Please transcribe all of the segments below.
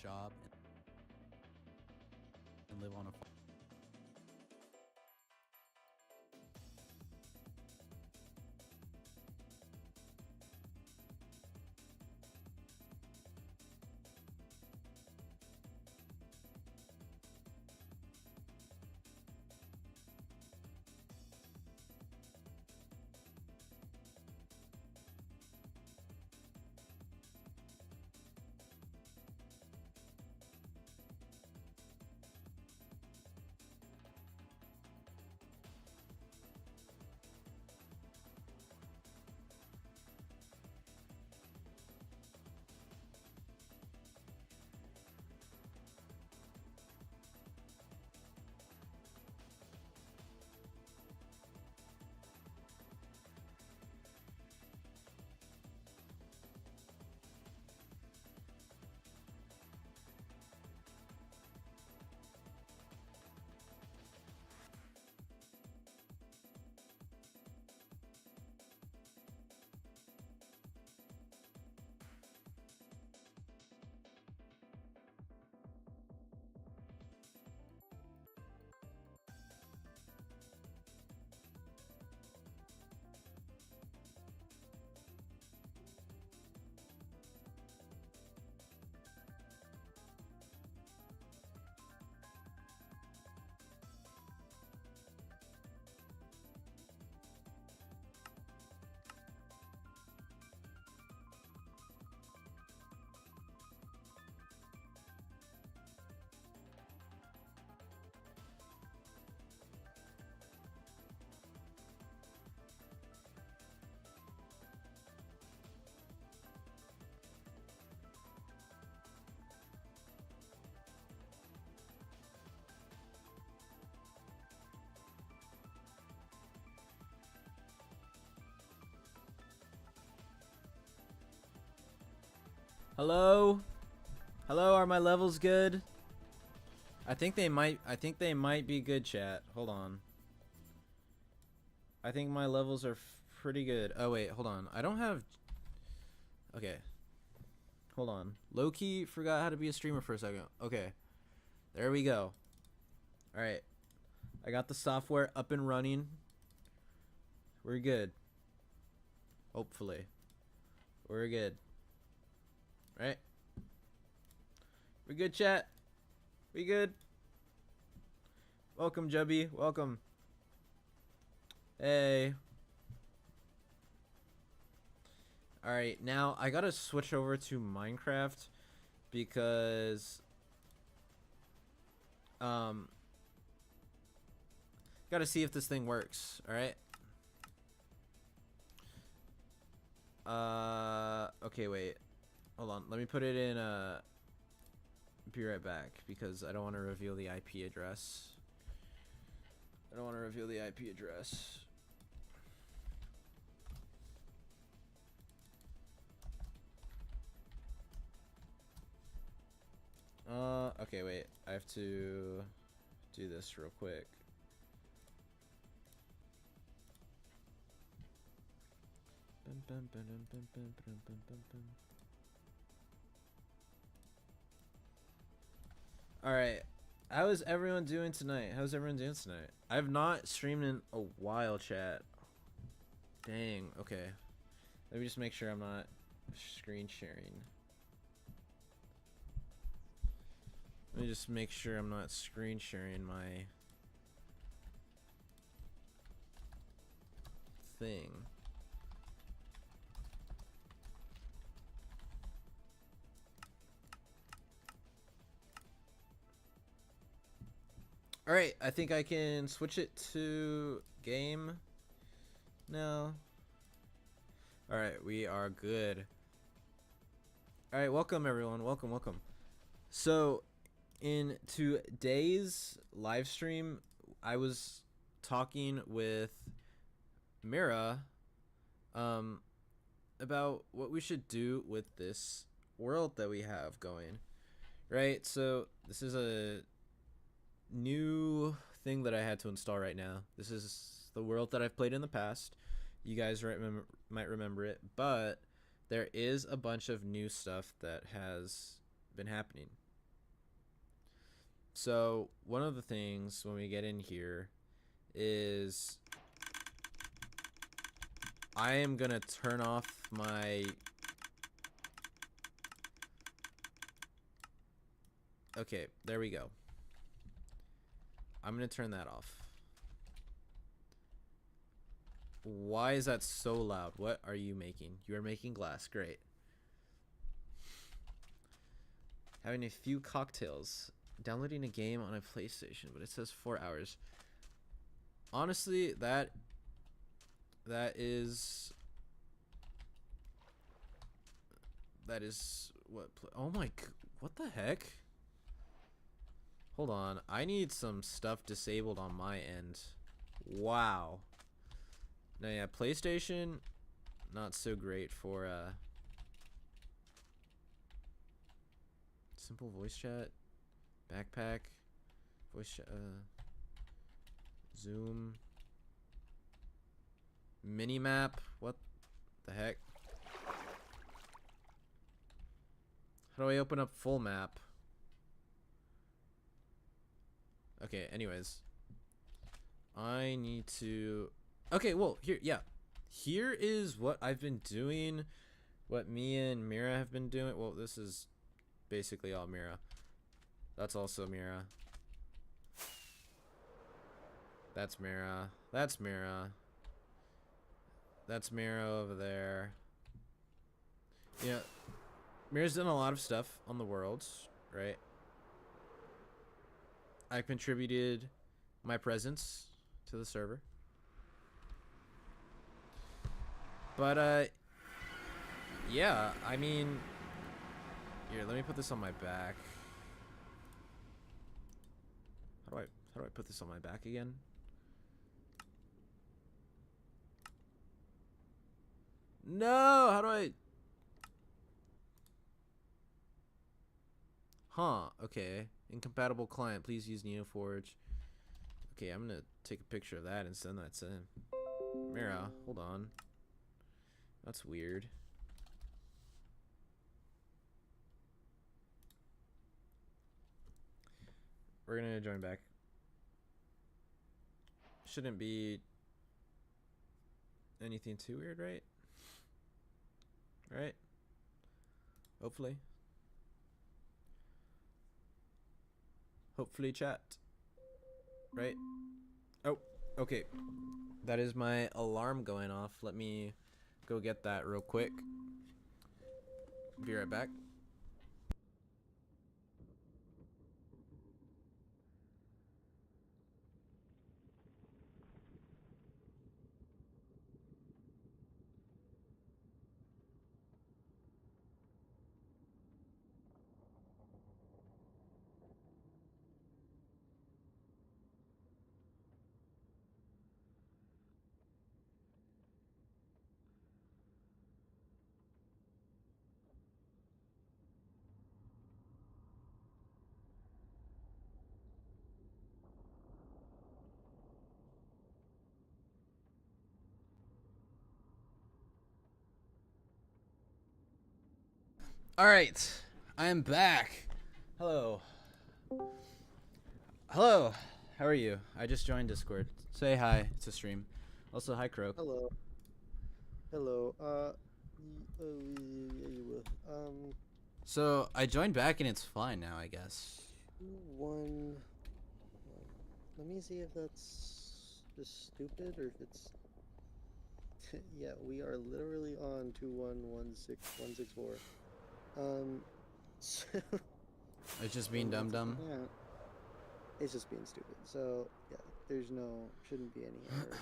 job and live on a farm. Hello? Hello, are my levels good? I think they might be good, chat. Hold on. I think my levels are pretty good. Oh wait, hold on. I don't have Okay. Hold on. Low-key forgot how to be a streamer for a second. Okay. There we go. All right. I got the software up and running. We're good. Hopefully. We're good. Right? We good, chat? We good? Welcome, Jubby. Welcome. Hey. Alright, now I gotta switch over to Minecraft because gotta see if this thing works, alright? Okay, wait. Hold on, let me put it in be right back because I don't want to reveal the IP address. I don't want to reveal the IP address. Okay, wait. I have to do this real quick. Alright. How is everyone doing tonight? How's everyone doing tonight? I have not streamed in a while, chat. Dang, okay. Let me just make sure I'm not screen sharing. Let me just make sure I'm not screen sharing my thing. Alright, I think I can switch it to game now. Alright, we are good. Alright, welcome everyone. Welcome, welcome. So, in today's live stream, I was talking with Mira about what we should do with this world that we have going. Right? So, this is a new thing that I had to install right now. This is the world that I've played in the past. You guys might remember it, but there is a bunch of new stuff that has been happening. So one of the things when we get in here is I am gonna turn off my... Okay, there we go. I'm gonna turn that off. Why is that so loud? What are you making? You are making glass. Great. Having a few cocktails. Downloading a game on a PlayStation, but it says 4 hours. Honestly, that is what oh my, what the heck? Hold on, I need some stuff disabled on my end. Wow. Now yeah, PlayStation not so great for simple voice chat, backpack, voice chat, Zoom, minimap. What the heck? How do I open up full map? Okay, anyways. I need to... Okay, well, here, yeah. Here is what I've been doing. What me and Mira have been doing. Well, this is basically all Mira. That's also Mira. That's Mira. That's Mira. That's Mira over there. Yeah. Mira's done a lot of stuff on the worlds, right? I contributed my presence to the server. But, yeah, I mean... Here, let me put this on my back. How do I put this on my back again? No! How do I... Huh, okay. Incompatible client. Please use NeoForge. Okay, I'm gonna take a picture of that and send that to him. Mira, hold on. That's weird. We're gonna join back. Shouldn't be anything too weird, right? Right? Hopefully. Hopefully, chat. Right? Oh, okay. That is my alarm going off. Let me go get that real quick. Be right back. All right, I am back. Hello. Hello. How are you? I just joined Discord. Say hi. It's a stream. Also, hi, Croak. Hello. Hello. So I joined back and it's fine now, I guess. 1. Let me see if that's just stupid or if it's. Yeah, we are literally on 2116164. So It's just being dumb. yeah, it's just being stupid. So yeah, shouldn't be any error.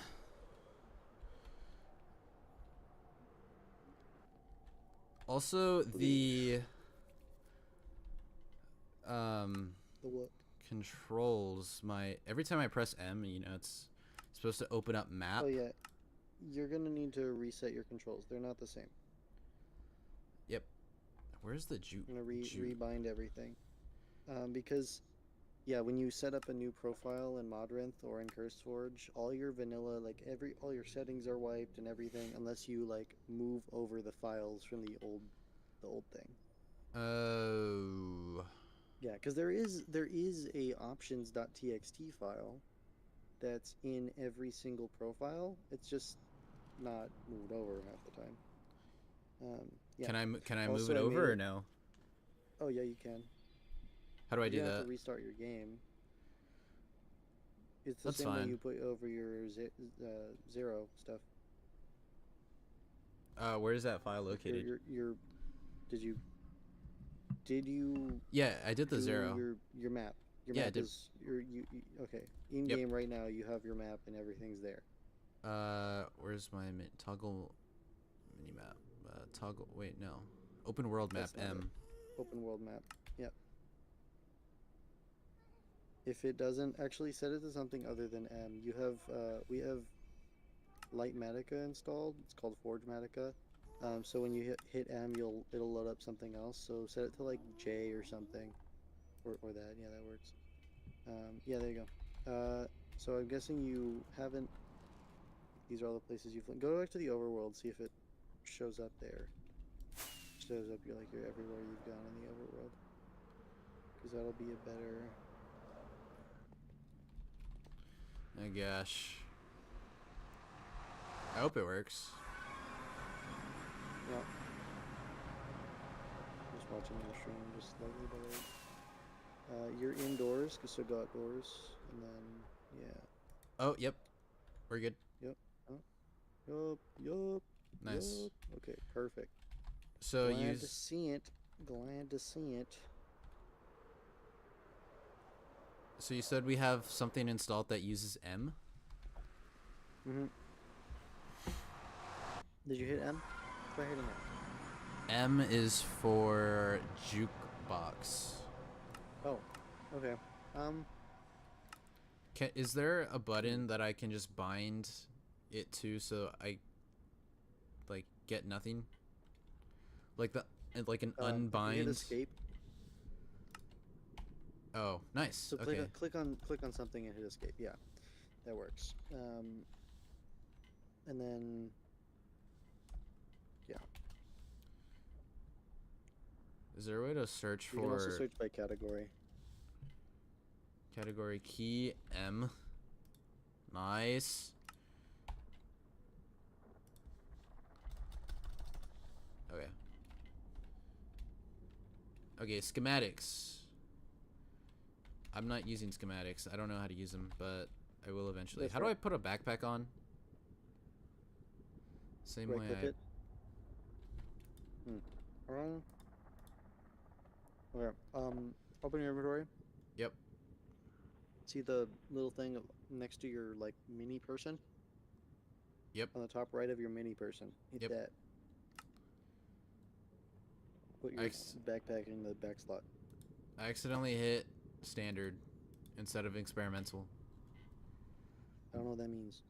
Also, the what? controls, every time I press M, you know, it's supposed to open up map. Oh yeah, you're gonna need to reset your controls. They're not the same. Yep. Where's the juke? I'm gonna rebind everything, because yeah, when you set up a new profile in Modrinth or in CurseForge, all your vanilla, like all your settings are wiped and everything, unless you like move over the files from the old thing. Oh. Yeah, because there is a options.txt file that's in every single profile. It's just not moved over half the time. Yeah. Can I move it Also, I made over or it. no? Oh yeah, you can. How do I You're do gonna have to that? restart your game. It's the That's same way fine. you put over your zero stuff. Where is that file Like your located? did you did you Yeah, I did the do 0. your map? Your Yeah, I map did. is okay. In Yep. game right now, you have your map and everything's there. Where's my toggle mini map? Toggle. Wait, no. Open world map That's not it. M. Open world map. Yep. If it doesn't actually set it to something other than M, you have we have Lightmatica installed. It's called Forgematica. So when you hit M, it'll load up something else. So set it to like J or something, or that. Yeah, that works. Yeah, there you go. So I'm guessing you haven't. These are all the places you've. Go back to the overworld, see if it shows up there. Shows up you're everywhere you've gone in the overworld, because that'll be a better. Oh gosh. I hope it works. Yeah, just watching your stream, just slightly delayed. You're indoors, so go outdoors, and then yeah. Oh, yep. We're good. Yep. Oh, yup. Yup. Nice. Yup. Okay, perfect. So Glad to use. see it. Glad to see it. So you said we have something installed that uses M. Mm-hmm. Did you hit M? Try hitting it. M is for jukebox. Oh, okay. Um, Is there a button that I can just bind it to so I like get nothing? Like like an if you hit unbind. escape, Oh, nice. so Okay. click on something and hit escape. Yeah, that works. And then yeah, Is there a way to search you can also for search by category. category key M? Nice. Okay. Okay, schematics. I'm not using schematics. I don't know how to use them, but I will eventually. That's How do right. I put a backpack on? Same Right way click I. it. Okay. Open your inventory. Yep. See the little thing next to your like mini person Yep. on the top right of your mini person. Hit Yep. that. Put I, your backpack in the back slot. I accidentally hit standard instead of experimental. I don't know what that means.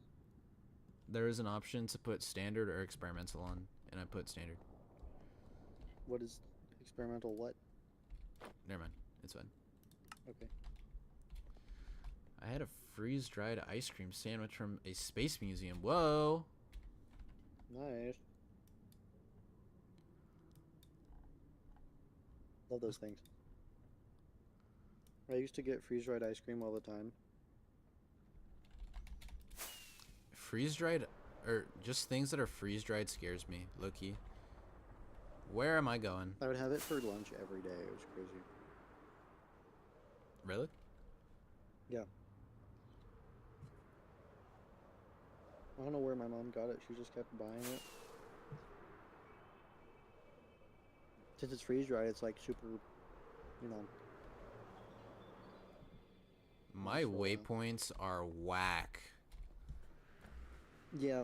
There is an option to put standard or experimental on, and I put standard. What is experimental? What? Never mind. It's fine. Okay. I had a freeze-dried ice cream sandwich from a space museum. Whoa. Nice. Love those things. I used to get freeze-dried ice cream all the time. Freeze-dried, or just things that are freeze-dried scares me, low-key. Where am I going? I would have it for lunch every day. It was crazy. Really? Yeah. I don't know where my mom got it. She just kept buying it. Since it's freeze-dried, it's like super, you know. My So, waypoints are whack. yeah.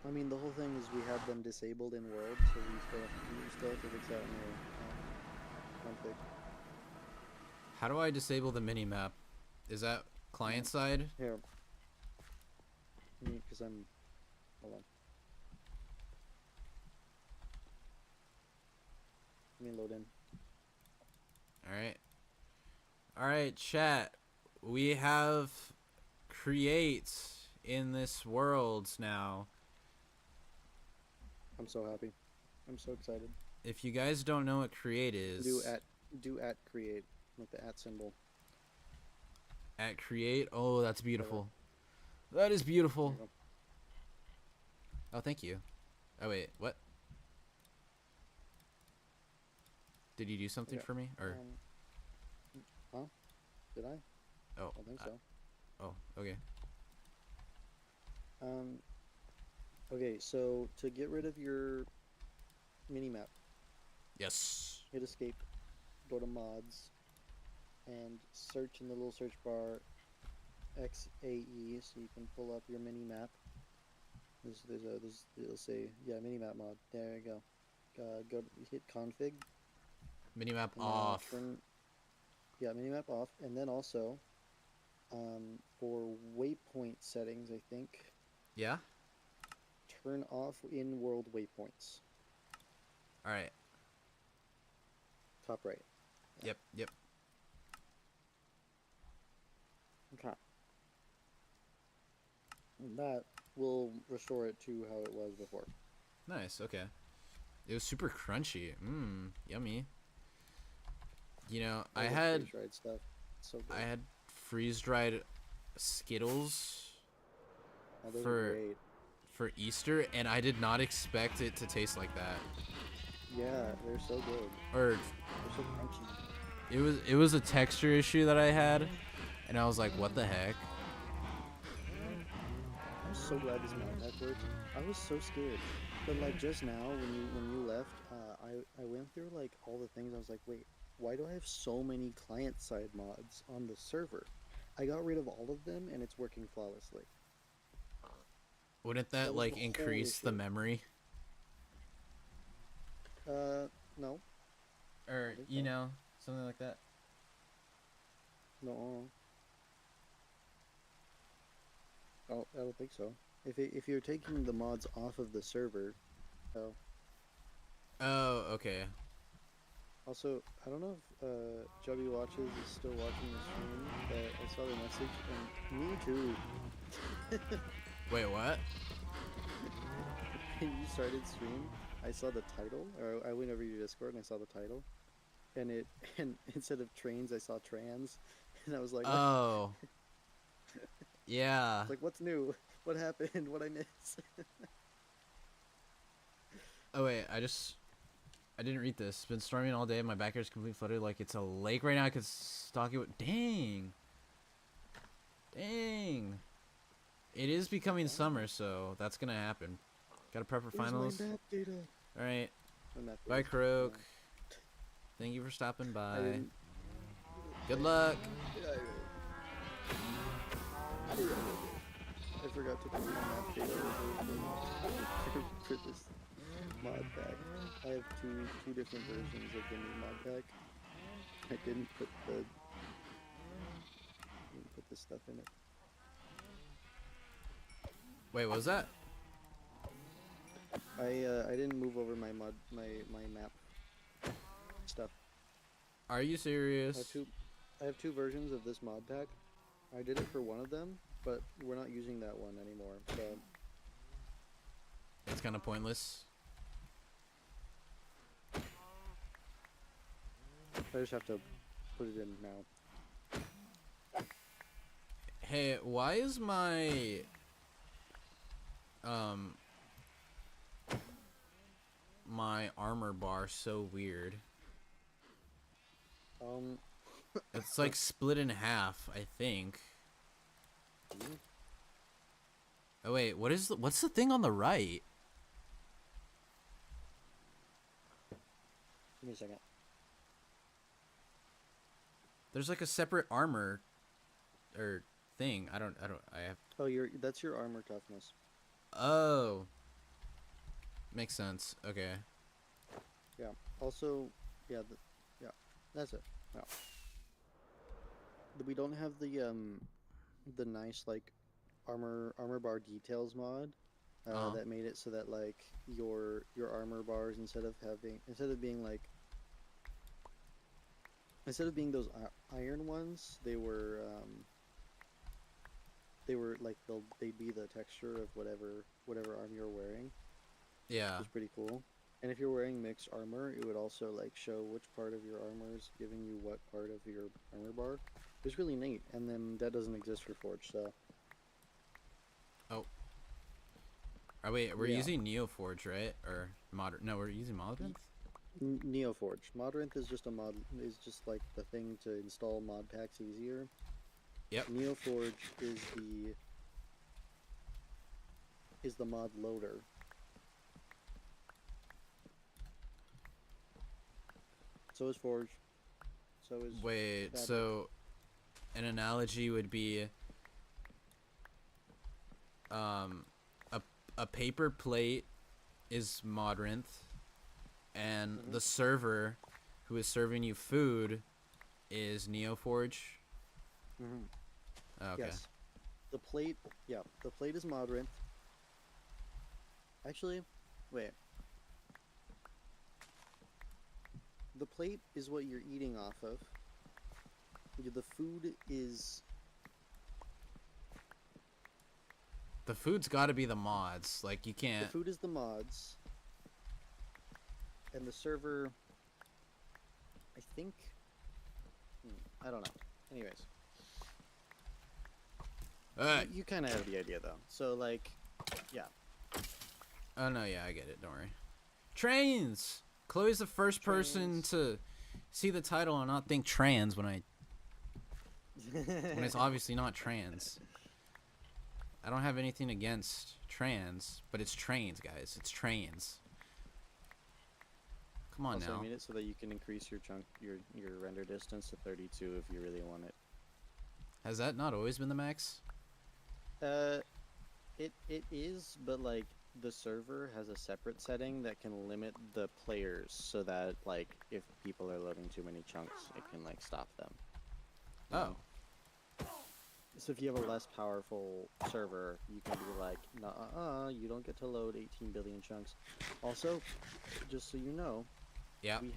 I mean, the whole thing is we have them disabled in World, so we still have to fix that in the config. How do I disable the mini-map? Is that client side? Here. Because I'm. Hold on. Let me load in. Alright. Alright, chat. We have create in this world now. I'm so happy. I'm so excited. If you guys don't know what create is, Do at create. like the at symbol. At create. Oh, that's Right beautiful. That is there beautiful. you go. Oh, thank you. Oh wait, what? Did you do something Okay. for me or? Huh? Did I? Oh, I think so. oh, okay. Um. Okay, so to get rid of your mini map, Yes. hit escape, go to mods, and search in the little search bar XAE so you can pull up your mini map. It'll say, yeah, mini map mod. There you go. Hit config, Minimap and now off. turn, yeah, mini map off, and then also, for waypoint settings, I think, Yeah. turn off in world waypoints. All right. Top right. Yep. Yep. Okay. And that will restore it to how it was before. Nice. Okay. It was super crunchy. Mmm. Yummy. You know, All I the had freeze-dried stuff. So good. I had freeze dried Skittles Oh, those are for great. for Easter, and I did not expect it to taste like that. Yeah, they're so good. Or They're so crunchy. it was a texture issue that I had, and I was like, what the heck? I'm so glad this mod pack worked. I was so scared, but like just now when you left, I went through like all the things. I was like, wait, why do I have so many client side mods on the server? I got rid of all of them, and it's working flawlessly. Wouldn't That that was like the whole increase the issue. memory? No, Or I think you so. know, something like that. No, I don't think so. If you're taking the mods off of the server, oh. Oh, okay. Also, I don't know if Chubby Watches is still watching the stream, but I saw the message, and me too. Wait, what? When you started stream, I saw the title, or I went over to your Discord and I saw the title, and and instead of trains, I saw trans, and I was like, what? Oh, yeah. It's like, what's new? What happened? What I miss? Oh wait, I didn't read this. It's been storming all day. My backyard's completely flooded. Like it's a lake right now. I could stalk it with. Dang. Dang. It is becoming summer, so that's gonna happen. Gotta prep for Where's my finals. map data? All right. My map Bye, data's Croak. gone. Thank you for stopping I by. didn't. Good luck. I forgot to put my map data for this mod pack. I have two different versions of the new mod pack. I didn't put the stuff in it. Wait, what was that? I didn't move over my map stuff. Are you I serious? have two versions of this mod pack. I did it for one of them, but we're not using that one anymore. So It's kind of pointless. I just have to put it in now. Hey, why is my um my armor bar so weird? Um, It's like split in half, I think. Oh wait, what's the thing on the right? give me a second. There's like a separate armor or thing. I have. Oh, that's your armor toughness. Oh. Makes sense. Okay. Yeah. Also, yeah, yeah, that's it. Yeah. We don't have the nice like armor bar details mod Uh-huh. that made it so that like your armor bars instead of being those iron ones, they were like they'd be the texture of whatever arm you're wearing, Yeah. which is pretty cool. And if you're wearing mixed armor, it would also like show which part of your armor is giving you what part of your armor bar. It's really neat, and then that doesn't exist for Forge, so Oh. Oh wait, we're yeah. using Neoforge, right? Or Modern? No, we're using Modern. Neoforge. Modrinth is just a mod. Is just like the thing to install mod packs easier. Yep. Neoforge is the mod loader. So is Forge. So is Wait, Fabric. so an analogy would be a paper plate is Modrinth, and Mhm. the server who is serving you food is Neoforge. Mhm. Oh, okay. Yes. The plate, yeah, the plate is Modrinth. Actually, wait. The plate is what you're eating off of. The food is The food's got to be the mods. Like you the can't. food is the mods, and the server. I think. I don't know. Anyways, you kind of have the idea though. So like, yeah. Oh no, yeah, I get it. Don't worry. Trains. Chloe's the first person Trains. to see the title and not think trans when it's obviously not trans. I don't have anything against trans, but it's trains, guys. It's trains. Come on Also, now. I made it so that you can increase your render distance to 32 if you really want it. Has that not always been the max? Uh, it is, but like the server has a separate setting that can limit the players so that like if people are loading too many chunks, it can like stop them. You Oh. know? So if you have a less powerful server, you can be like, nah, you don't get to load 18 billion chunks. Also, just so you know, Yeah. we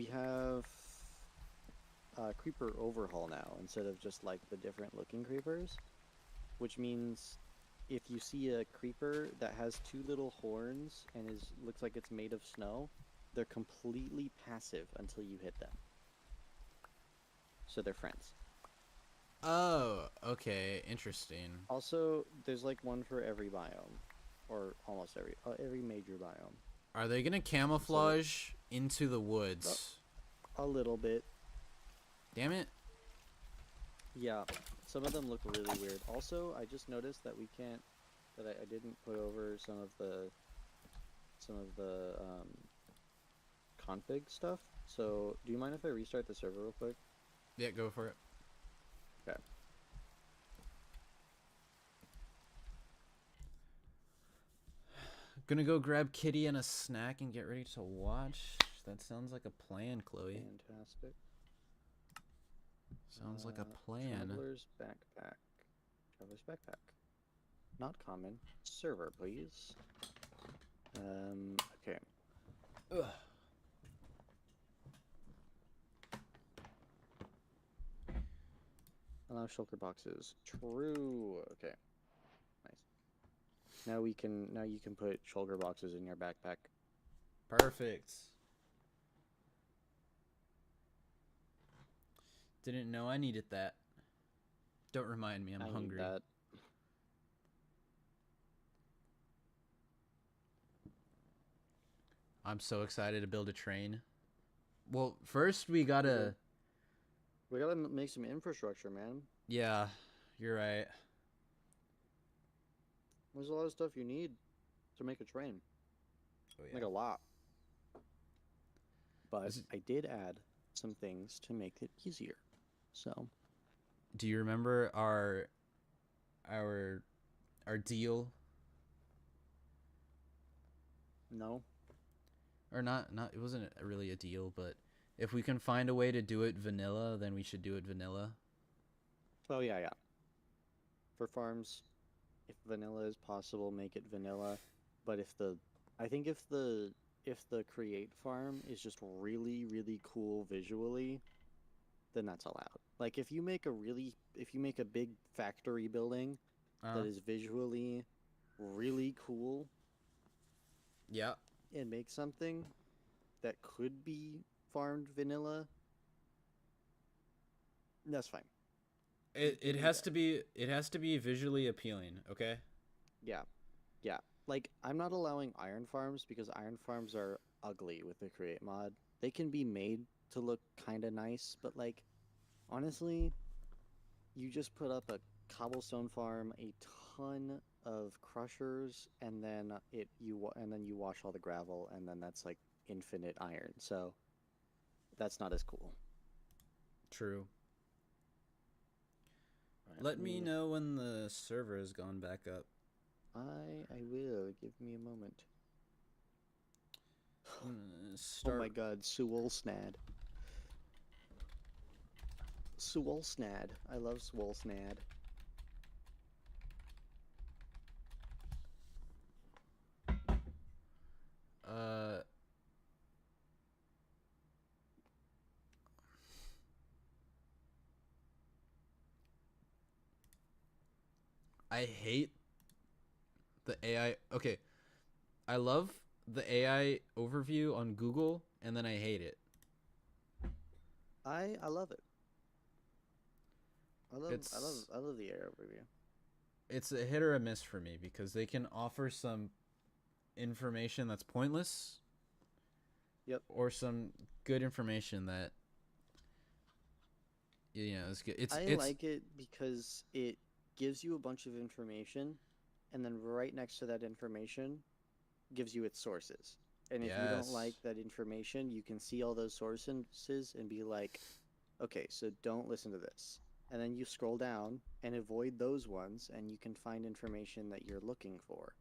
have creeper overhaul now instead of just like the different looking creepers, which means if you see a creeper that has two little horns and looks like it's made of snow, they're completely passive until you hit them. So they're friends. Oh, okay. Interesting. Also, there's like one for every biome, or almost every major biome. Are they gonna camouflage into the woods? A little bit. Damn it. Yeah, some of them look really weird. Also, I just noticed that we can't, that I didn't put over some of the config stuff. So, do you mind if I restart the server real quick? Yeah, go for it. Okay. Gonna go grab Kitty and a snack and get ready to watch. That sounds like a plan, Chloe. Fantastic. Sounds like a plan. Traveler's backpack. Traveler's backpack. Not common. Server, please. Okay. Ugh. Allow shulker boxes. True. Okay. Nice. Now you can put shulker boxes in your backpack. Perfect. Didn't know I needed that. Don't remind me, I'm hungry. Need that. I'm so excited to build a train. Well, first we gotta... We gotta make some infrastructure, man. Yeah, you're right. There's a lot of stuff you need to make a train. Oh, yeah. Like a lot. But I did add some things to make it easier. So. Do you remember our deal? No. Or not, it wasn't really a deal, but if we can find a way to do it vanilla, then we should do it vanilla. Oh, yeah. For farms, if vanilla is possible, make it vanilla. But I think if the create farm is just really, really cool visually, then that's allowed. Like if you make a big factory building that is visually really cool Yeah. and make something that could be farmed vanilla, that's fine. You It can it do has that. to be it has to be visually appealing, okay? Yeah, yeah. Like I'm not allowing iron farms because iron farms are ugly with the create mod. They can be made to look kind of nice, but like honestly, you just put up a cobblestone farm, a ton of crushers, and then you wash all the gravel, and then that's like infinite iron. So that's not as cool. True. All right, Let me know when the server has gone back up. I will. Give me a moment. I'm gonna Oh my start. God, Swolsnad. Swolsnad. I love Swolsnad. Uh, I hate the AI. Okay, I love the AI overview on Google, and then I hate it. I love it. It's I love the air overview. it's a hit or a miss for me because they can offer some information that's pointless Yep. or some good information that is good. I It's like it because it gives you a bunch of information, and then right next to that information gives you its sources. And if you don't like yes. that information, you can see all those sources and be like, okay, so don't listen to this. And then you scroll down and avoid those ones, and you can find information that you're looking for.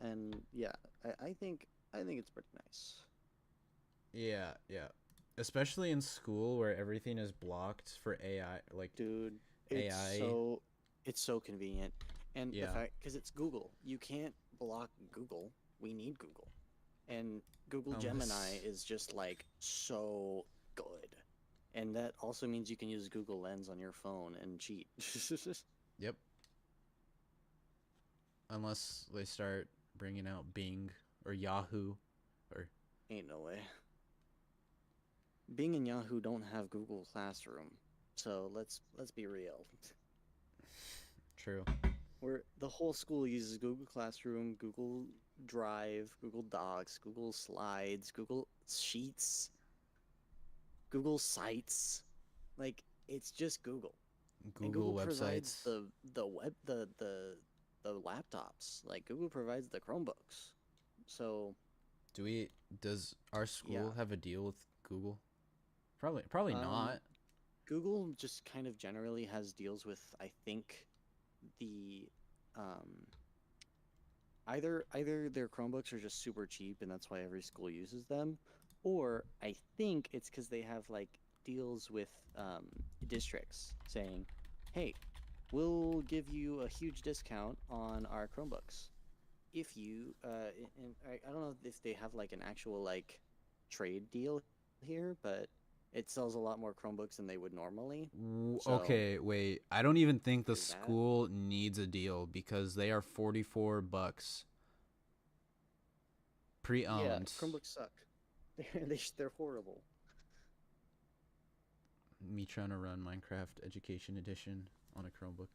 And yeah, I think it's pretty nice. Yeah, yeah. Especially in school where everything is blocked for AI, like Dude, it's AI. so it's so convenient. And the Yeah. fact because it's Google, you can't block Google. We need Google. And Google Gemini Unless. is just like so good. And that also means you can use Google Lens on your phone and cheat. Yep. Unless they start bringing out Bing or Yahoo or. Ain't no way. Bing and Yahoo don't have Google Classroom. So let's be real. True. Where the whole school uses Google Classroom, Google Drive, Google Docs, Google Slides, Google Sheets, Google Sites. Like it's just Google. And Google Google provides websites. the web the laptops. Like Google provides the Chromebooks. So Do we? Does our yeah. school have a deal with Google? Probably Um not. Google just kind of generally has deals with I think the um either their Chromebooks are just super cheap and that's why every school uses them, or I think it's because they have like deals with districts saying, "Hey, we'll give you a huge discount on our Chromebooks if you." And I don't know if they have like an actual like trade deal here, but it sells a lot more Chromebooks than they would normally. So Okay, wait. I don't even think the there's that. school needs a deal because they are $44 Yeah, pre-owned. Chromebooks suck. They're horrible. Me trying to run Minecraft Education Edition on a Chromebook.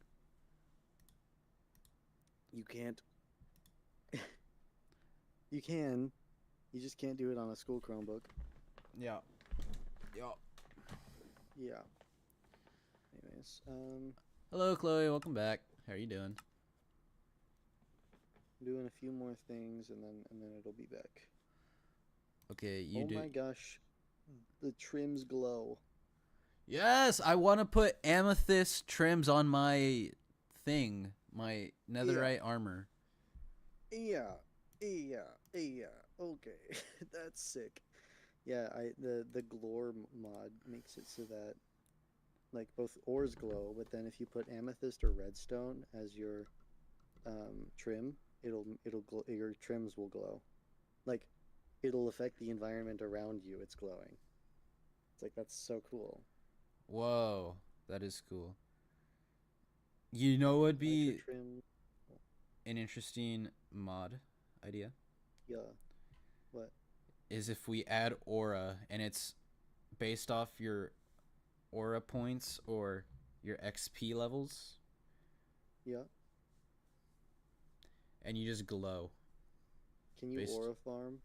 You can't. You can. You just can't do it on a school Chromebook. Yeah. Yeah. Yeah. Anyways, Hello, Chloe. Welcome back. How are you doing? I'm doing a few more things and then it'll be back. Okay, you Oh do. my gosh, the trims glow. Yes, I want to put amethyst trims on my thing, my Yeah, netherite armor. yeah, yeah. Okay, that's sick. Yeah, the Glore mod makes it so that like both ores glow, but then if you put amethyst or redstone as your trim, it'll glow, your trims will glow. Like it'll affect the environment around you. It's glowing. It's like that's so cool. Whoa, that is cool. You know what would Nitro be trim. an interesting mod idea Yeah. What? is if we add aura and it's based off your aura points or your XP levels, Yeah. and you just glow. Can you Based aura farm?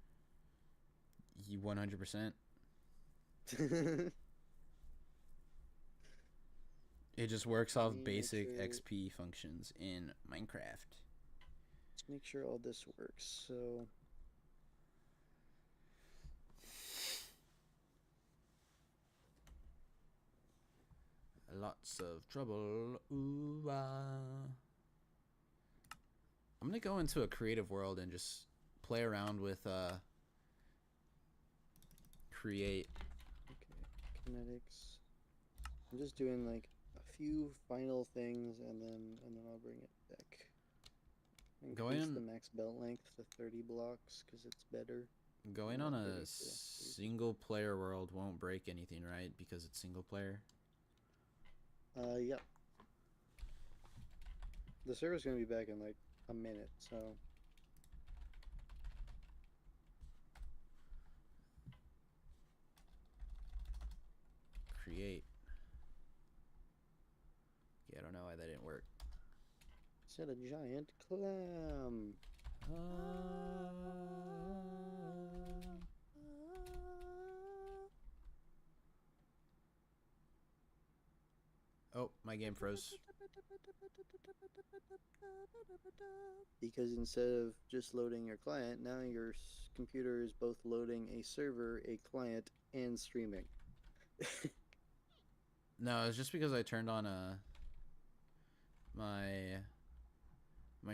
you 100%. It just works Let off me make basic sure. XP functions in Minecraft. Let's make sure all this works. So Lots of trouble. Ooh, I'm gonna go into a creative world and just play around with create. okay, kinetics. I'm just doing like a few final things, and then I'll bring it back. Increase the max belt length to 30 blocks because it's better. Going on a single player world won't break anything, right? Because it's single player. Yep. The server's gonna be back in like a minute, so. Create. Yeah, I don't know why that didn't work. Set a giant clam. Oh, my game froze. Because instead of just loading your client, now your computer is both loading a server, a client, and streaming. No, it's just because I turned on my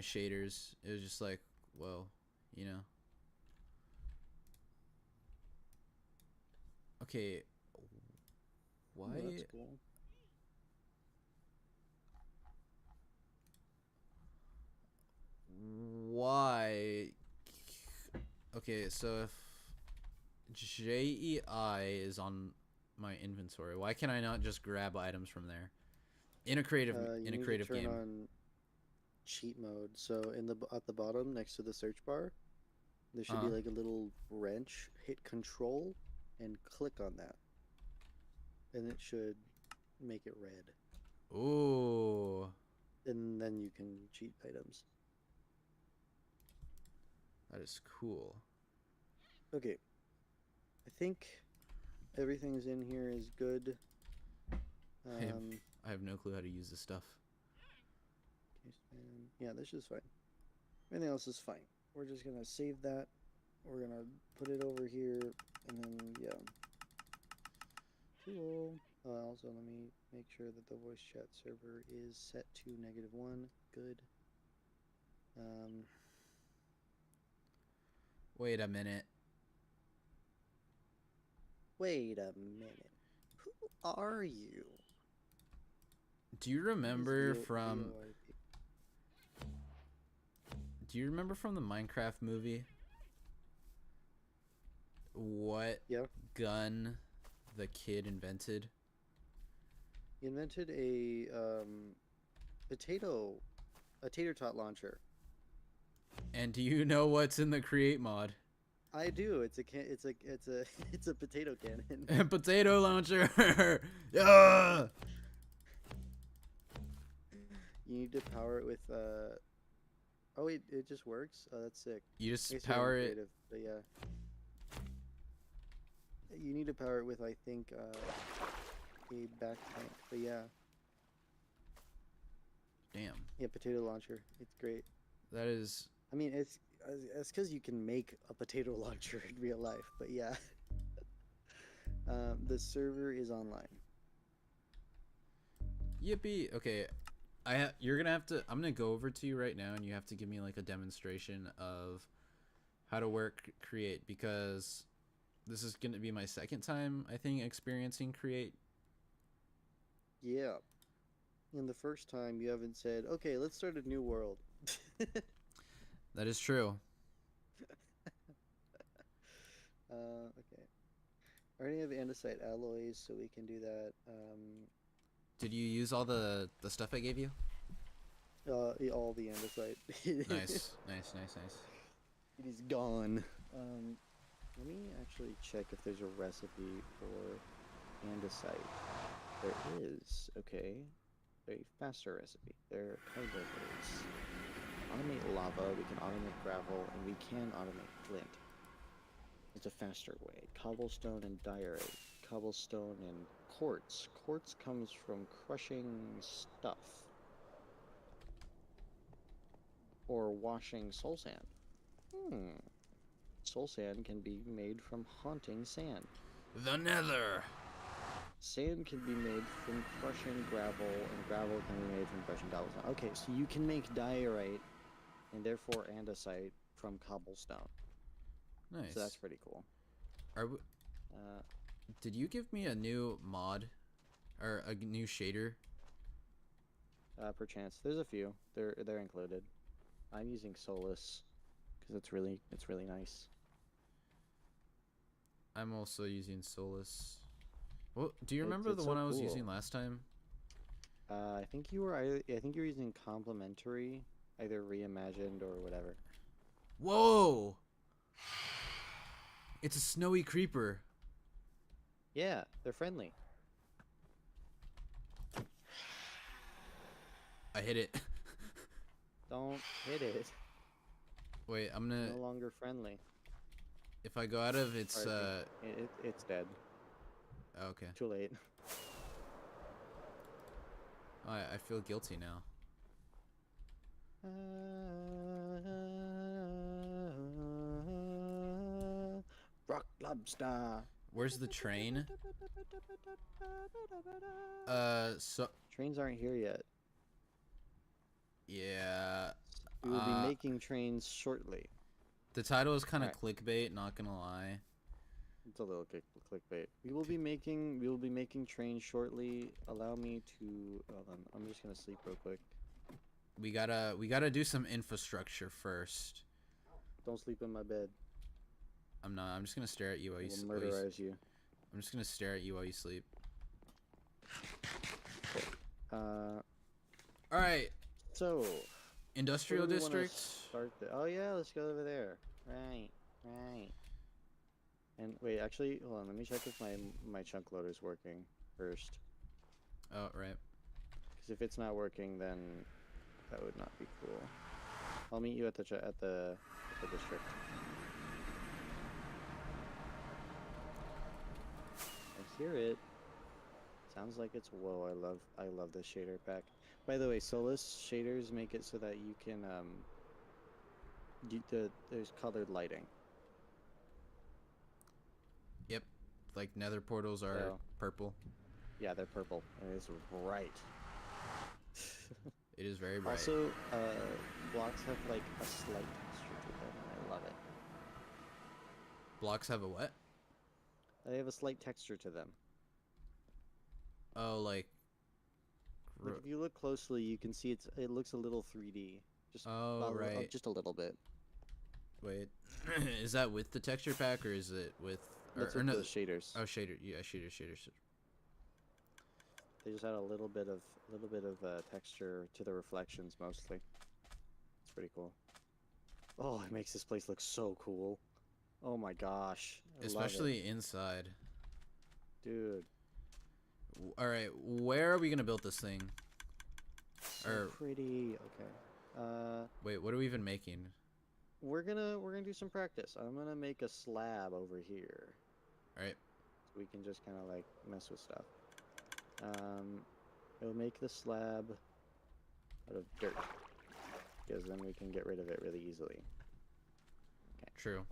shaders. It was just like, whoa, you know. Okay, why? Oh, that's cool. Why? Okay, so if JEI is on my inventory, why can I not just grab items from there in a creative You need to turn game? on cheat mode. So at the bottom next to the search bar, there should be like a little wrench. Hit Control and click on that, and it should make it red. Ooh. And then you can cheat items. That is cool. Okay. I think everything's in here is good. I have no clue how to use this stuff. Yeah, this is fine. Everything else is fine. We're just gonna save that. We're gonna put it over here, and then yeah. Cool. Also, let me make sure that the voice chat server is set to -1. Good. Wait a minute. Wait a minute. Who are you? Do you remember from? Do you remember from the Minecraft movie? What gun the kid invented? He invented a tater tot launcher. And do you know what's in the create mod? I do. It's a potato cannon. Potato launcher. Yeah. You need to power it with oh wait, it just works. Oh, that's sick. You just power it. But yeah. You need to power it with I think a back tank. But yeah. Damn. Yeah, potato launcher. It's great. That is. I mean, it's because you can make a potato launcher in real life, but yeah. The server is online. Yippee. Okay. You're gonna have to. I'm gonna go over to you right now, and you have to give me like a demonstration of how to work create, because this is gonna be my second time, I think, experiencing create. Yeah. And the first time you haven't said, okay, let's start a new world. That is true. Okay. I already have andesite alloys, so we can do that. Did you use all the stuff I gave you? All the andesite. Nice, nice, nice, nice. It is gone. Let me actually check if there's a recipe for andesite. There is. Okay. A faster recipe. There kind of is. Automate lava, we can automate gravel, and we can automate flint. It's a faster way. Cobblestone and diorite. Cobblestone and quartz. Quartz comes from crushing stuff. Or washing soul sand. Soul sand can be made from haunting sand. The Nether. Sand can be made from crushing gravel, and gravel can be made from crushing cobblestone. Okay, so you can make diorite, and therefore andesite, from cobblestone. Nice. So that's pretty cool. Did you give me a new mod, or a new shader? Perchance, there's a few. They're included. I'm using Solus because it's really nice. I'm also using Solus. Well, do you remember the one I was using last time? I think you were. I think you were using complementary, either reimagined or whatever. Whoa! It's a snowy creeper. Yeah, they're friendly. I hit it. Don't hit it. Wait, I'm gonna. No longer friendly. If I go out of its it's dead. Oh, okay. Too late. Oh, I feel guilty now. Rock lobster. Where's the train? So trains aren't here yet. Yeah. We will be making trains shortly. The title is kind of clickbait, not gonna lie. It's a little clickbait. We will be making trains shortly. Allow me to. Hold on, I'm just gonna sleep real quick. We gotta do some infrastructure first. Don't sleep in my bed. I'm not. I'm just gonna stare at you while you sleep. Murderize you. I'm just gonna stare at you while you sleep. All right. So. Industrial district. Oh yeah, let's go over there. Right. And wait, actually, hold on. Let me check if my chunk loader's working first. Oh right. Because if it's not working, then that would not be cool. I'll meet you at the district. I hear it. Sounds like it's whoa. I love this shader pack. By the way, Solus shaders make it so that you can there's colored lighting. Yep, like nether portals are purple. Yeah, they're purple. And it's bright. It is very bright. Also, blocks have like a slight texture to them, and I love it. Blocks have a what? They have a slight texture to them. Oh, like if you look closely, you can see it looks a little 3D. Just right. Just a little bit. Wait, is that with the texture pack or is it with? That's with the shaders. Oh, shaders. They just add a little bit of texture to the reflections mostly. It's pretty cool. Oh, it makes this place look so cool. Oh my gosh. Especially inside. Dude. All right, where are we gonna build this thing? So pretty. Okay. Wait, what are we even making? We're gonna do some practice. I'm gonna make a slab over here. All right. So we can just kind of like mess with stuff. It'll make the slab out of dirt because then we can get rid of it really easily. Okay. True.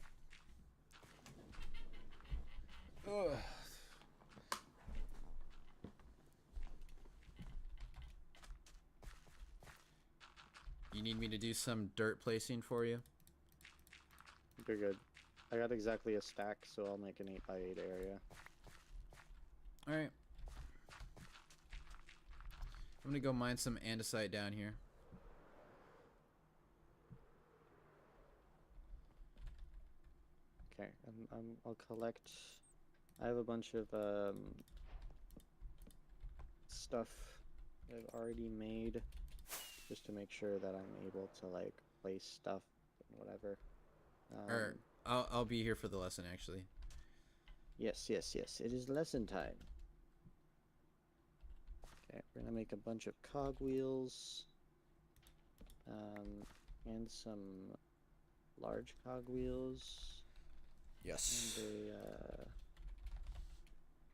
Ugh. You need me to do some dirt placing for you? You're good. I got exactly a stack, so I'll make an 8x8 area. Alright. I'm gonna go mine some andesite down here. Okay, I'll collect. I have a bunch of stuff I've already made. just to make sure that I'm able to like place stuff and whatever. Or Um, I'll be here for the lesson actually. yes, yes, yes. It is lesson time. Okay, we're gonna make a bunch of cogwheels, and some large cogwheels, and Yes. a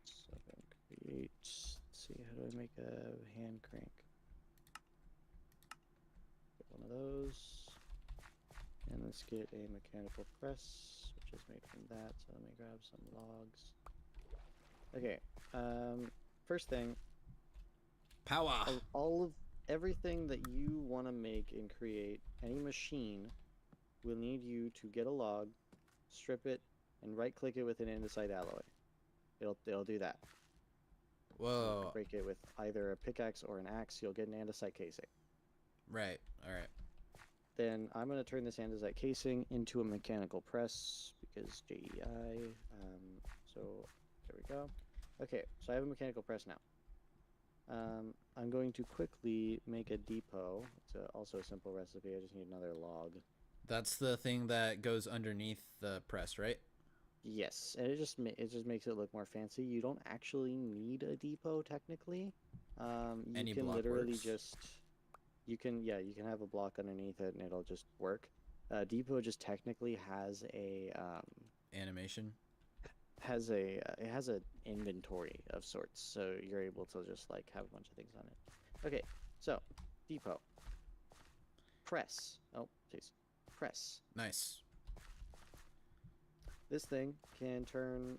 7 create. Let's see, how do I make a hand crank? Get one of those, and let's get a mechanical press, which is made from that. So let me grab some logs. Okay. First thing, Power. all of everything that you want to make and create, any machine will need you to get a log, strip it, and right-click it with an andesite alloy. It'll do that. Whoa. Break it with either a pickaxe or an axe. You'll get an andesite casing. Right. All right. Then I'm going to turn this andesite casing into a mechanical press because JEI. So there we go. Okay, so I have a mechanical press now. I'm going to quickly make a depot. It's also a simple recipe. I just need another log. That's the thing that goes underneath the press, right? Yes, and it just makes it look more fancy. You don't actually need a depot technically. You Any can block literally works. just you can have a block underneath it and it'll just work. Depot just technically has a Animation. it has an inventory of sorts, so you're able to just like have a bunch of things on it. Okay, so depot press. Oh, jeez, press. Nice. This thing can turn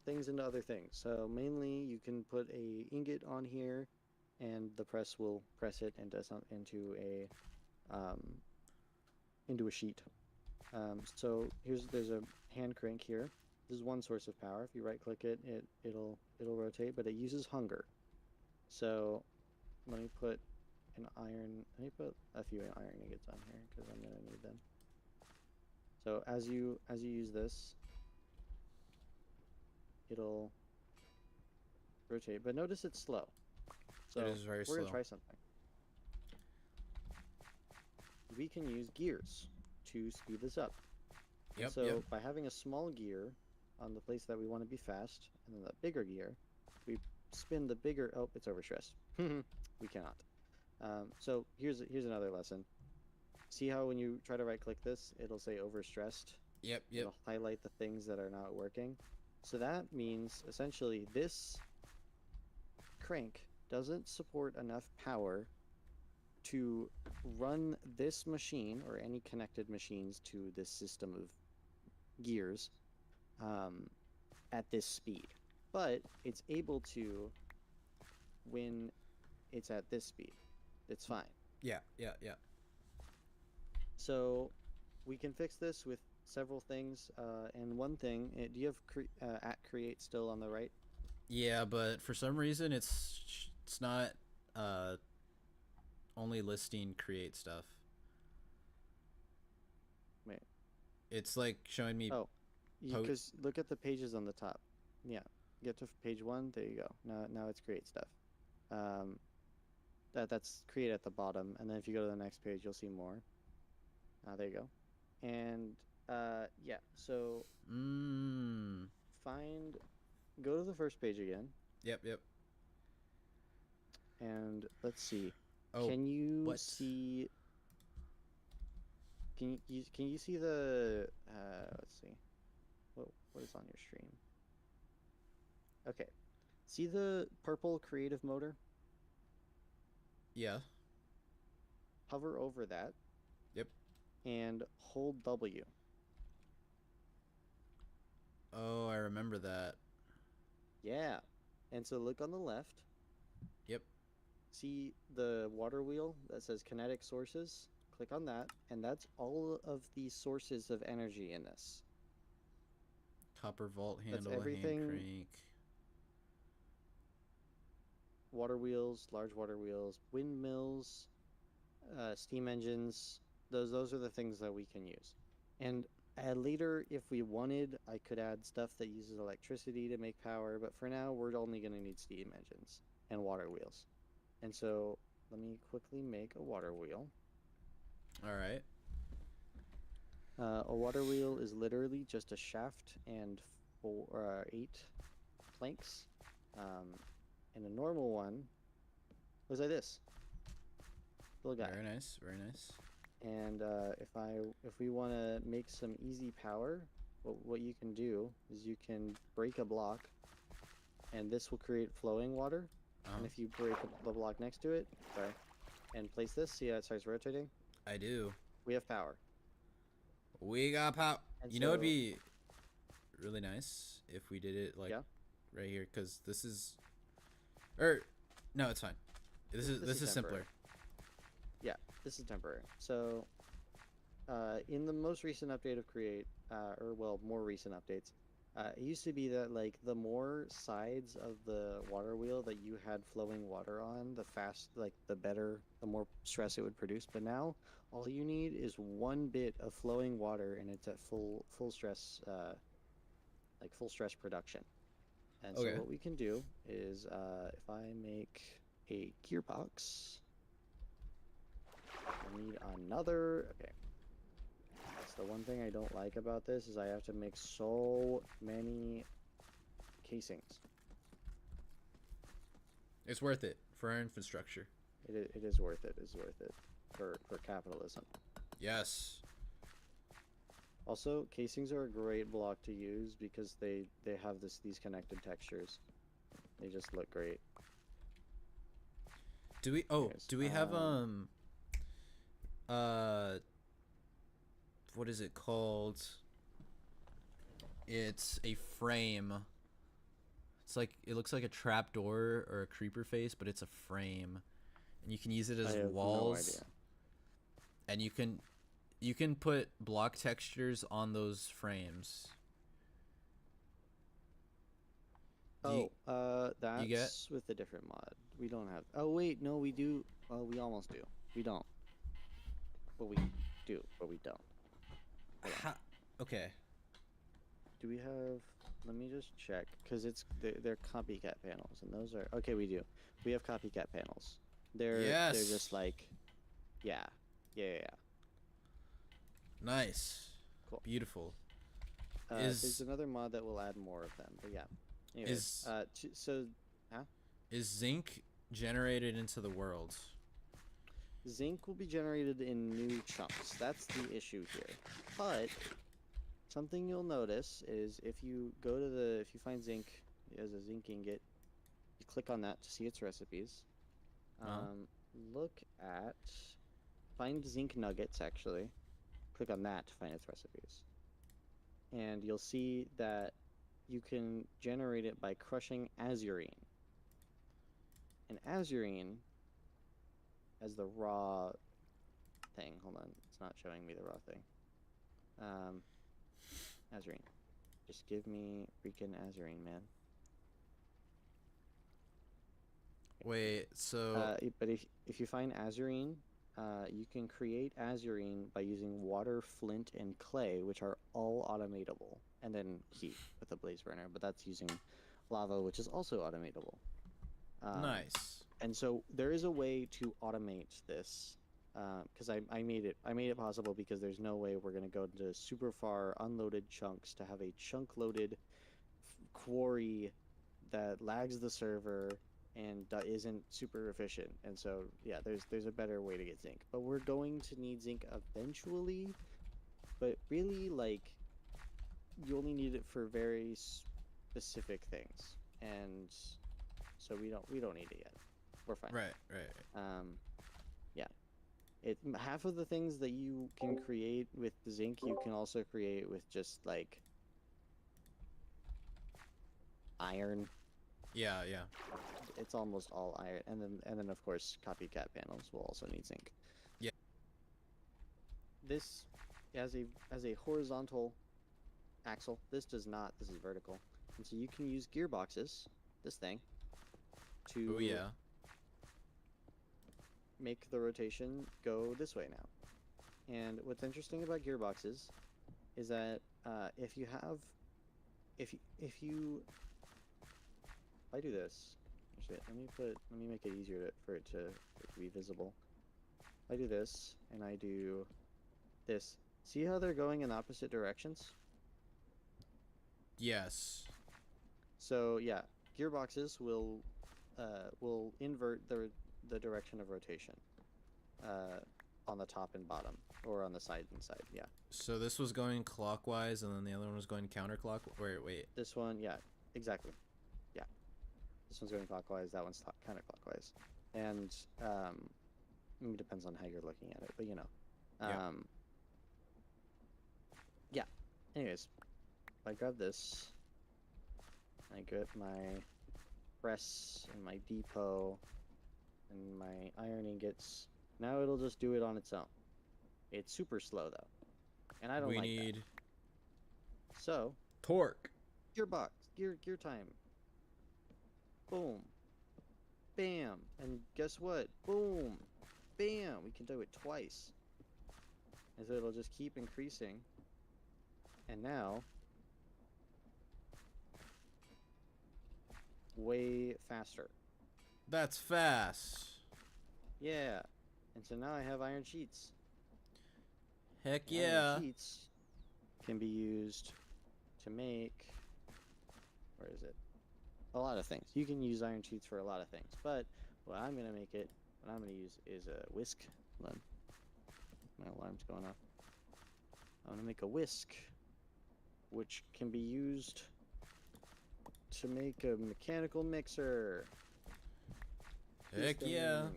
things into other things. So mainly you can put a ingot on here, and the press will press it into a sheet. So there's a hand crank here. This is one source of power. If you right click it, it'll rotate, but it uses hunger. So let me put a few iron ingots on here because I'm gonna need them. So as you use this, it'll rotate, but notice it's slow. So It is very we're gonna slow. try something. We can use gears to speed this up. Yep. So Yep. by having a small gear on the place that we want to be fast, and then the bigger gear, we spin the bigger. Oh, it's overstressed. We cannot. So here's another lesson. See how when you try to right click this, it'll say overstressed. Yep. Yep. It'll highlight the things that are not working. So that means essentially this crank doesn't support enough power to run this machine or any connected machines to this system of gears at this speed. But it's able to when it's at this speed. It's fine. Yeah. Yeah. Yeah. So we can fix this with several things. And one thing, do you have at create still on the right? Yeah, but for some reason it's not uh only listing create stuff. Wait. It's like showing me Oh, because look at the pages on the top. Yeah, get to page 1. There you go. Now it's create stuff. Um, that's create at the bottom, and then if you go to the next page, you'll see more. There you go. And yeah, so mm. go to the first page again, Yep. Yep. and let's see. Oh, Can you what? see? Can you see the? Let's see. What is on your stream? Okay. See the purple creative motor? Yeah. Hover over that. Yep. And hold W. Oh, I remember that. Yeah. And so look on the left. Yep. See the water wheel that says kinetic sources? Click on that, and that's all of the sources of energy in this. Copper vault That's handle, hand everything. crank. Water wheels, large water wheels, windmills, steam engines. Those are the things that we can use. And later, if we wanted, I could add stuff that uses electricity to make power. But for now, we're only going to need steam engines and water wheels. And so let me quickly make a water wheel. All right. A water wheel is literally just a shaft and 8 planks. And a normal one was like this little guy. Very nice. Very nice. And if we want to make some easy power, what you can do is you can break a block, and this will create flowing water. And if you break the block next to it, sorry, and place this, see how it starts rotating? I do. We have power. We got power. And You know, it'd so- be really nice if we did it like Yeah? right here, because this is, or no, it's fine. This is is simpler. temporary. Yeah, this is temporary. So, in the most recent update of Create, or well, more recent updates, it used to be that like the more sides of the water wheel that you had flowing water on, the better, the more stress it would produce. But now, all you need is one bit of flowing water, and it's at full stress, like full stress production. And Okay. so what we can do is, if I make a gearbox. I need another. Okay. That's the one thing I don't like about this is I have to make so many casings. It's worth it for our infrastructure. It is worth it. It's worth it for capitalism. Yes. Also, casings are a great block to use because they have these connected textures. They just look great. Do we? Oh, Anyways, do we have what is it called? It's a frame. It's like, it looks like a trap door or a creeper face, but it's a frame, and you can use it I as have walls. no idea. And you can put block textures on those frames. Do That's get? with a different mod. We don't have. Oh wait, no, we do. Well, we almost do. We don't. But we do, but we don't. Okay. Do we have? Let me just check, because they're copycat panels, and those are okay. We do. We have copycat panels. They're Yes. just like, yeah. Nice. Cool. Beautiful. There's another mod that will add more of them, but yeah. Anyways, Is zinc generated into the world? zinc will be generated in new chunks. That's the issue here. But something you'll notice is if you find zinc as a zinc ingot, you click on that to see its recipes. Look at find zinc nuggets actually. Click on that to find its recipes. And you'll see that you can generate it by crushing azurine. And azurine as the raw thing. Hold on, it's not showing me the raw thing. Azurine. Just give me freaking azurine, man. Wait, so But if you find azurine, you can create azurine by using water, flint, and clay, which are all automatable, and then heat with a blaze burner. But that's using lava, which is also automatable. nice. And so there is a way to automate this, because I made it possible because there's no way we're gonna go into super far unloaded chunks to have a chunk-loaded quarry that lags the server and isn't super efficient. And so yeah, there's a better way to get zinc, but we're going to need zinc eventually. But really, like, you only need it for very specific things, and so we don't need it yet. We're fine. Right. Yeah. Half of the things that you can create with the zinc, you can also create with just like iron. Yeah. It's almost all iron, and then of course copycat panels will also need zinc. Yeah. This has a horizontal axle. This does not. This is vertical, and so you can use gearboxes. This thing. To Oh yeah. make the rotation go this way now. And what's interesting about gearboxes is that if I do this, Wait, let me make it easier for it to be visible. I do this, and I do this. See how they're going in opposite directions? Yes. So yeah, gearboxes will invert the direction of rotation on the top and bottom, or on the side and side. Yeah. So this was going clockwise, and then the other one was going counterclockwise. Wait. This one, yeah, exactly. Yeah. This one's going clockwise. That one's counterclockwise, and it depends on how you're looking at it, but you know. Yeah. Yeah. Anyways, I grab this. I get my press and my depot and my iron ingots. Now it'll just do it on its own. It's super slow though, and I don't We like need that. So torque. gearbox, gear time. Boom, bam, and guess what? Boom, bam. We can do it twice, and so it'll just keep increasing. And now, way faster. That's fast. Yeah. And so now I have iron sheets. Heck And yeah. Iron sheets can be used to make, where is it? A lot of things. You can use iron sheets for a lot of things. But what I'm going to use is a whisk. Hold on. My alarm's going off. I'm going to make a whisk, which can be used to make a mechanical mixer. Heck yeah.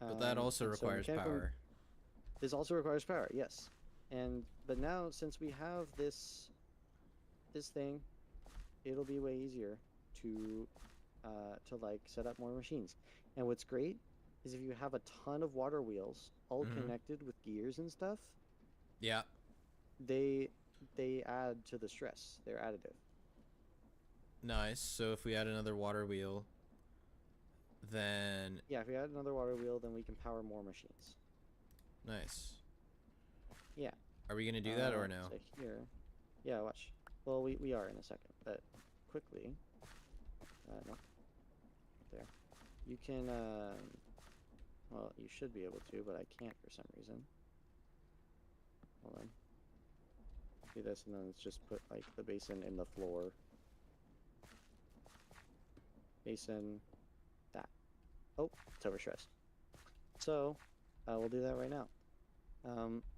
But that also and so requires power. This also requires power, yes. But now, since we have this thing, it'll be way easier to like set up more machines. And what's great is if you have a ton of water wheels all connected with gears and stuff. Yeah. They add to the stress. They're additive. Nice. So if we add another water wheel, then yeah, if we add another water wheel, then we can power more machines. Nice. Yeah. Are we gonna do that or no? So here, yeah, watch. Well, we are in a second, but quickly. No. There. You can. Well, you should be able to, but I can't for some reason. Hold on. Do this, and then let's just put like the basin in the floor. Basin. That. Oh, it's overstressed. So, we'll do that right now.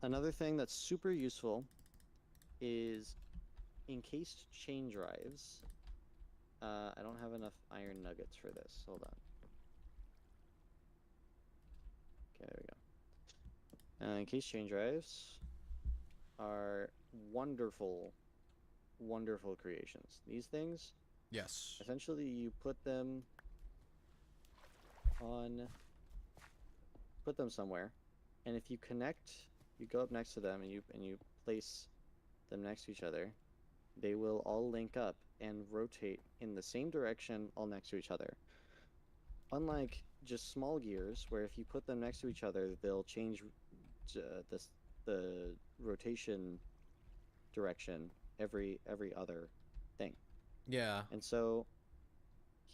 Another thing that's super useful is encased chain drives. I don't have enough iron nuggets for this. Hold on. Okay, there we go. Encased chain drives are wonderful, wonderful creations. These things, Yes. essentially, you put them somewhere, and if you connect, you go up next to them and you place them next to each other, they will all link up and rotate in the same direction all next to each other. Unlike just small gears, where if you put them next to each other, they'll change the rotation direction every other thing. Yeah. And so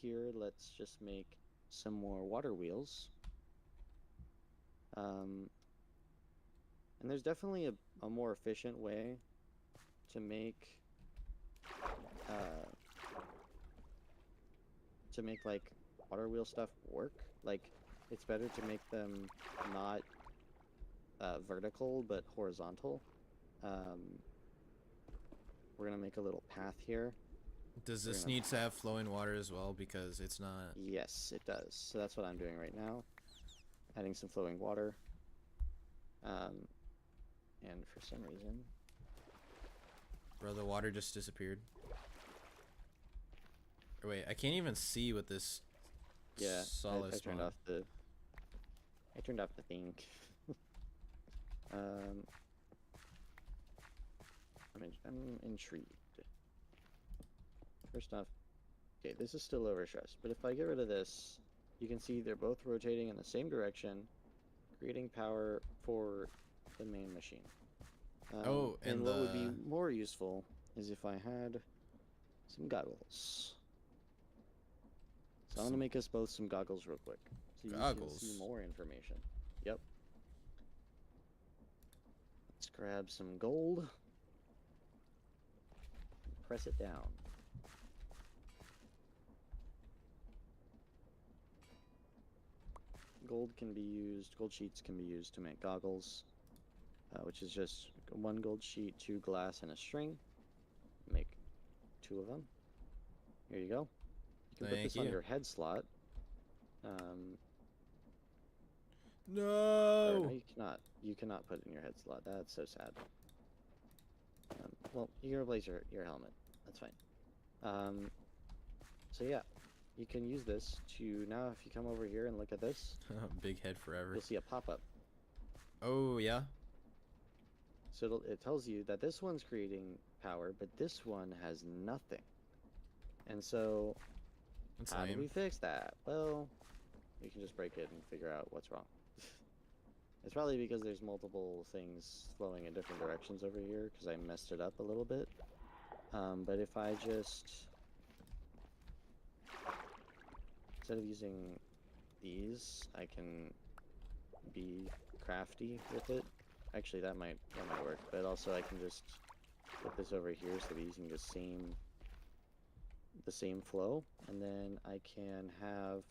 here, let's just make some more water wheels. And there's definitely a more efficient way to make like water wheel stuff work. Like, it's better to make them not vertical but horizontal. We're gonna make a little path here. Does this need to have flowing water as well? Because it's not. Yes, it does. So that's what I'm doing right now. Adding some flowing water. And for some reason... Bro, the water just disappeared. Or wait, I can't even see what this... Yeah, solace I turned off the... I turned off the thing. I'm intrigued. First off, okay, this is still overstressed, but if I get rid of this, you can see they're both rotating in the same direction, creating power for the main machine. And what would be more useful is if I had some goggles. So I'm gonna make us both some goggles real quick, so you can see Goggles. more information. Yep. Let's grab some gold. Press it down. Gold sheets can be used to make goggles, which is just one gold sheet, 2 glass, and a string. Make 2 of them. Here you go. You can put Thank this on you. your head slot. Or no, No. you cannot. You cannot put it in your head slot. That's so sad. Well, you can replace your helmet. That's fine. So yeah, you can use this to now. If you come over here and look at this, Big head forever. you'll see a pop-up. Oh yeah. So it tells you that this one's creating power, but this one has nothing. And so, That's how do lame. we fix that? Well, we can just break it and figure out what's wrong. It's probably because there's multiple things flowing in different directions over here, because I messed it up a little bit. But if I just... Instead of using these, I can be crafty with it. Actually, that might work. But also, I can just put this over here so we're using the same flow, and then I can have.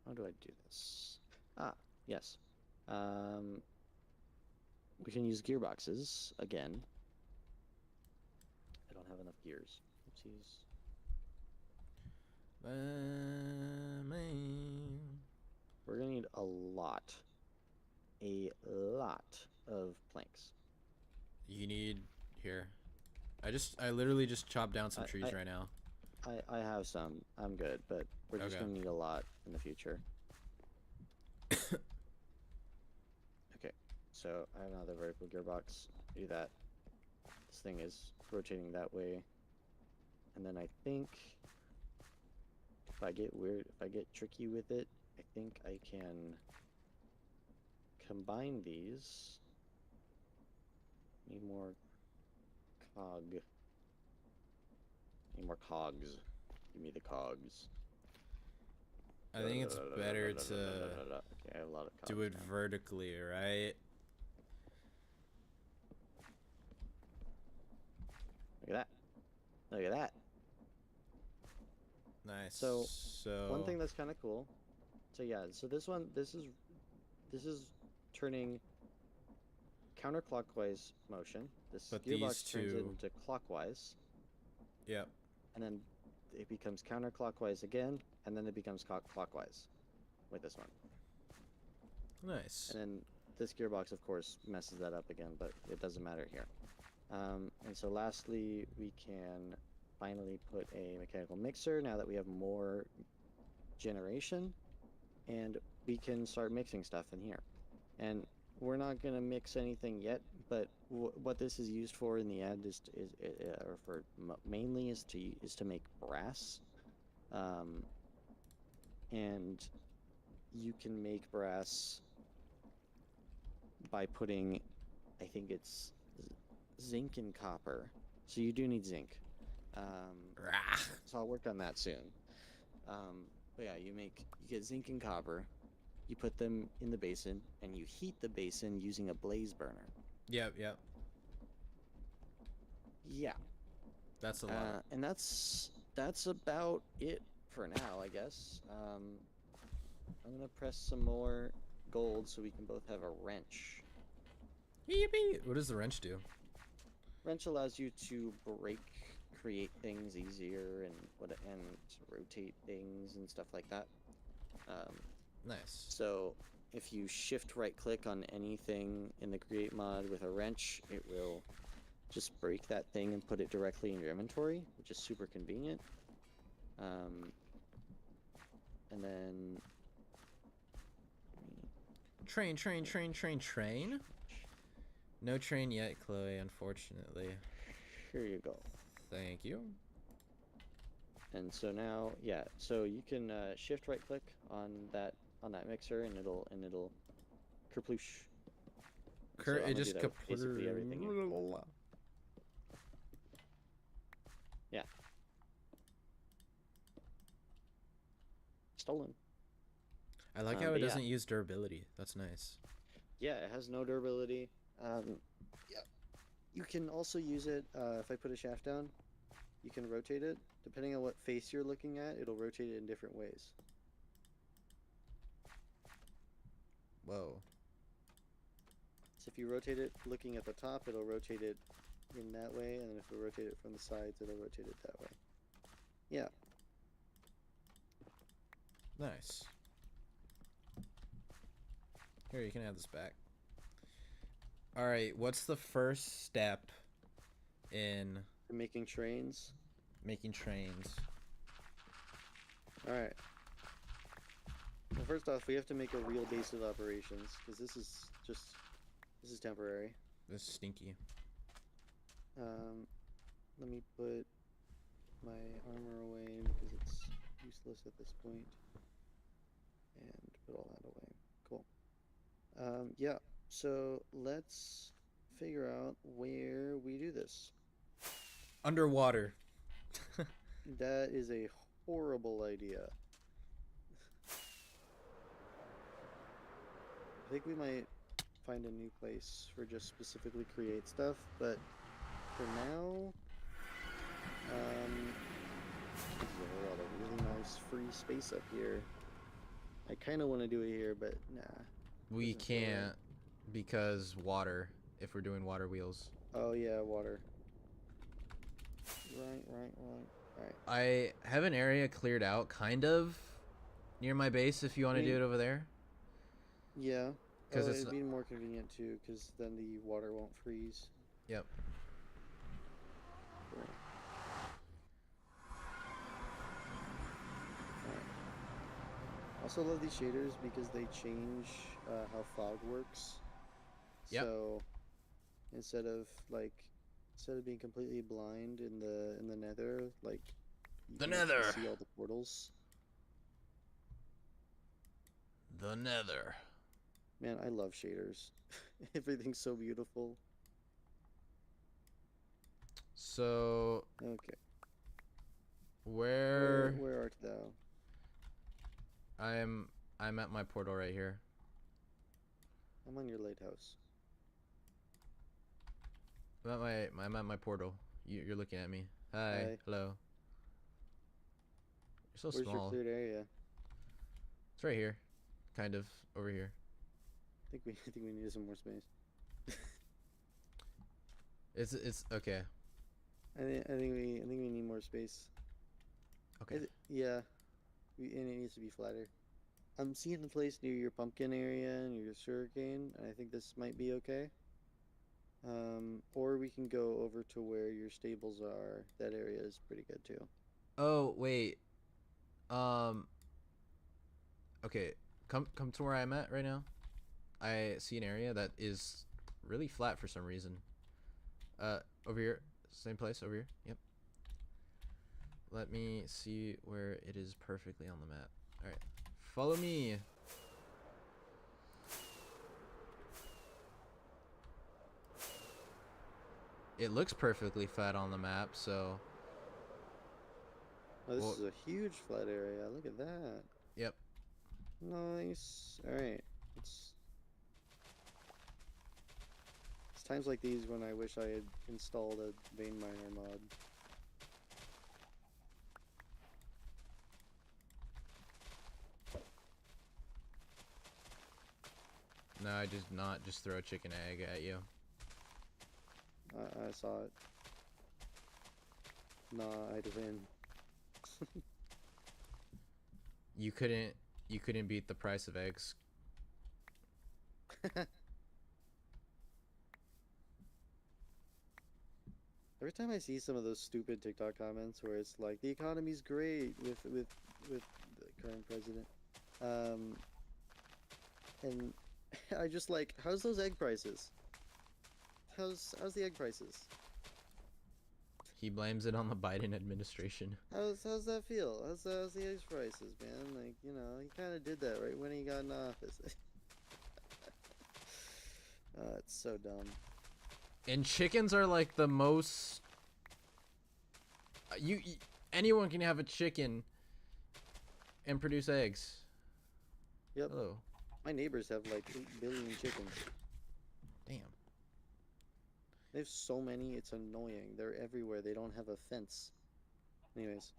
How do I do this? Ah, yes. We can use gearboxes again. I don't have enough gears. Oopsies. We're gonna need a lot of planks. You need here. I literally just chopped down some trees right now. I have some. I'm good, but we're just gonna need a lot in the future. Okay, so I have another vertical gearbox. Do that. This thing is rotating that way, and then I think if I get tricky with it, I think I can combine these. Need more cogs. Give me the cogs. I think it's better to okay, I have a lot of cogs do it now. vertically, right? Look at that. Look at that. Nice. So one thing that's kind of cool. So yeah, so this is turning counterclockwise motion. This But gearbox these turns it two- into clockwise. Yep. And then it becomes counterclockwise again, and then it becomes clockwise with this one. Nice. And then this gearbox, of course, messes that up again, but it doesn't matter here. And so lastly, we can finally put a mechanical mixer now that we have more generation, and we can start mixing stuff in here. And we're not going to mix anything yet, but what this is used for in the end mainly is to make brass. And you can make brass by putting, I think it's zinc and copper. So you do need zinc. So I'll work on that soon. But yeah, you get zinc and copper. You put them in the basin, and you heat the basin using a blaze burner. Yep. Yeah. That's a lot. And that's about it for now, I guess. I'm gonna press some more gold so we can both have a wrench. Yippee! What does the wrench do? Wrench allows you to create things easier and rotate things and stuff like that. Nice. So if you shift right click on anything in the create mod with a wrench, it will just break that thing and put it directly in your inventory, which is super convenient. And then Train. No train yet, Chloe, unfortunately. here you go. Thank you. And so now, yeah, so you can shift right click on that mixer, and it'll kerploosh. So I'm It gonna just do that with basically everything. Yeah. stolen. I like how But it yeah. doesn't use durability. That's nice. Yeah, it has no durability. Yeah, you can also use it if I put a shaft down. You can rotate it depending on what face you're looking at. It'll rotate it in different ways. Whoa. So if you rotate it looking at the top, it'll rotate it in that way, and if you rotate it from the sides, it'll rotate it that way. Yeah. Nice. Here, you can have this back. All right, what's the first step in Making trains. making trains? All right. Well, first off, we have to make a real base of operations because this is temporary. This is stinky. Let me put my armor away because it's useless at this point, and put all that away. Cool. Yeah. So let's figure out where we do this. Underwater. That is a horrible idea. I think we might find a new place for just specifically create stuff, but for now, there's a lot of really nice free space up here. I kind of want to do it here, but nah. We Doesn't feel right. can't because water, if we're doing water wheels. Oh yeah, water. Right. I have an area cleared out, kind of, near my base if you want to do it over there. Yeah. 'Cause it's it'd be more convenient too, because then the water won't freeze. Yep. Cool. Alright. Also love these shaders because they change how fog works. Yep. So instead of being completely blind in the nether, like you The can actually nether. see all the portals. The nether. Man, I love shaders. Everything's so beautiful. So Okay. where Where art thou? I'm at my portal right here. I'm on your lighthouse. I'm at my portal. You're looking at me. Hi. Hi. Hello. You're so Where's your small. cleared area? It's right here. Kind of over here. I think we need some more space. It's okay. I think we need more space. Okay. Yeah. And it needs to be flatter. I'm seeing the place near your pumpkin area and your sugarcane, and I think this might be okay. Or we can go over to where your stables are. That area is pretty good too. Oh, wait. Okay. Come to where I'm at right now. I see an area that is really flat for some reason. Over here. Same place over here. Yep. Let me see where it is perfectly on the map. All right. Follow me. It looks perfectly flat on the map, so Oh, this Well- is a huge flat area. Look at that. yep. Nice. All right. It's times like these when I wish I had installed a vein miner mod. No, I just not just throw a chicken egg at you. I saw it. Nah, I'd win. You couldn't beat the price of eggs. Every time I see some of those stupid TikTok comments where it's like the economy's great with the current president, and I just like, how's those egg prices? How's the egg prices? He blames it on the Biden administration. How's that feel? How's the egg prices, man? Like, you know, he kind of did that right when he got in office. It's so dumb. And chickens are like the most. Anyone can have a chicken. and produce eggs. Yep. Hello. My neighbors have like 8 billion chickens. Damn. They have so many, it's annoying. They're everywhere. They don't have a fence. Anyways.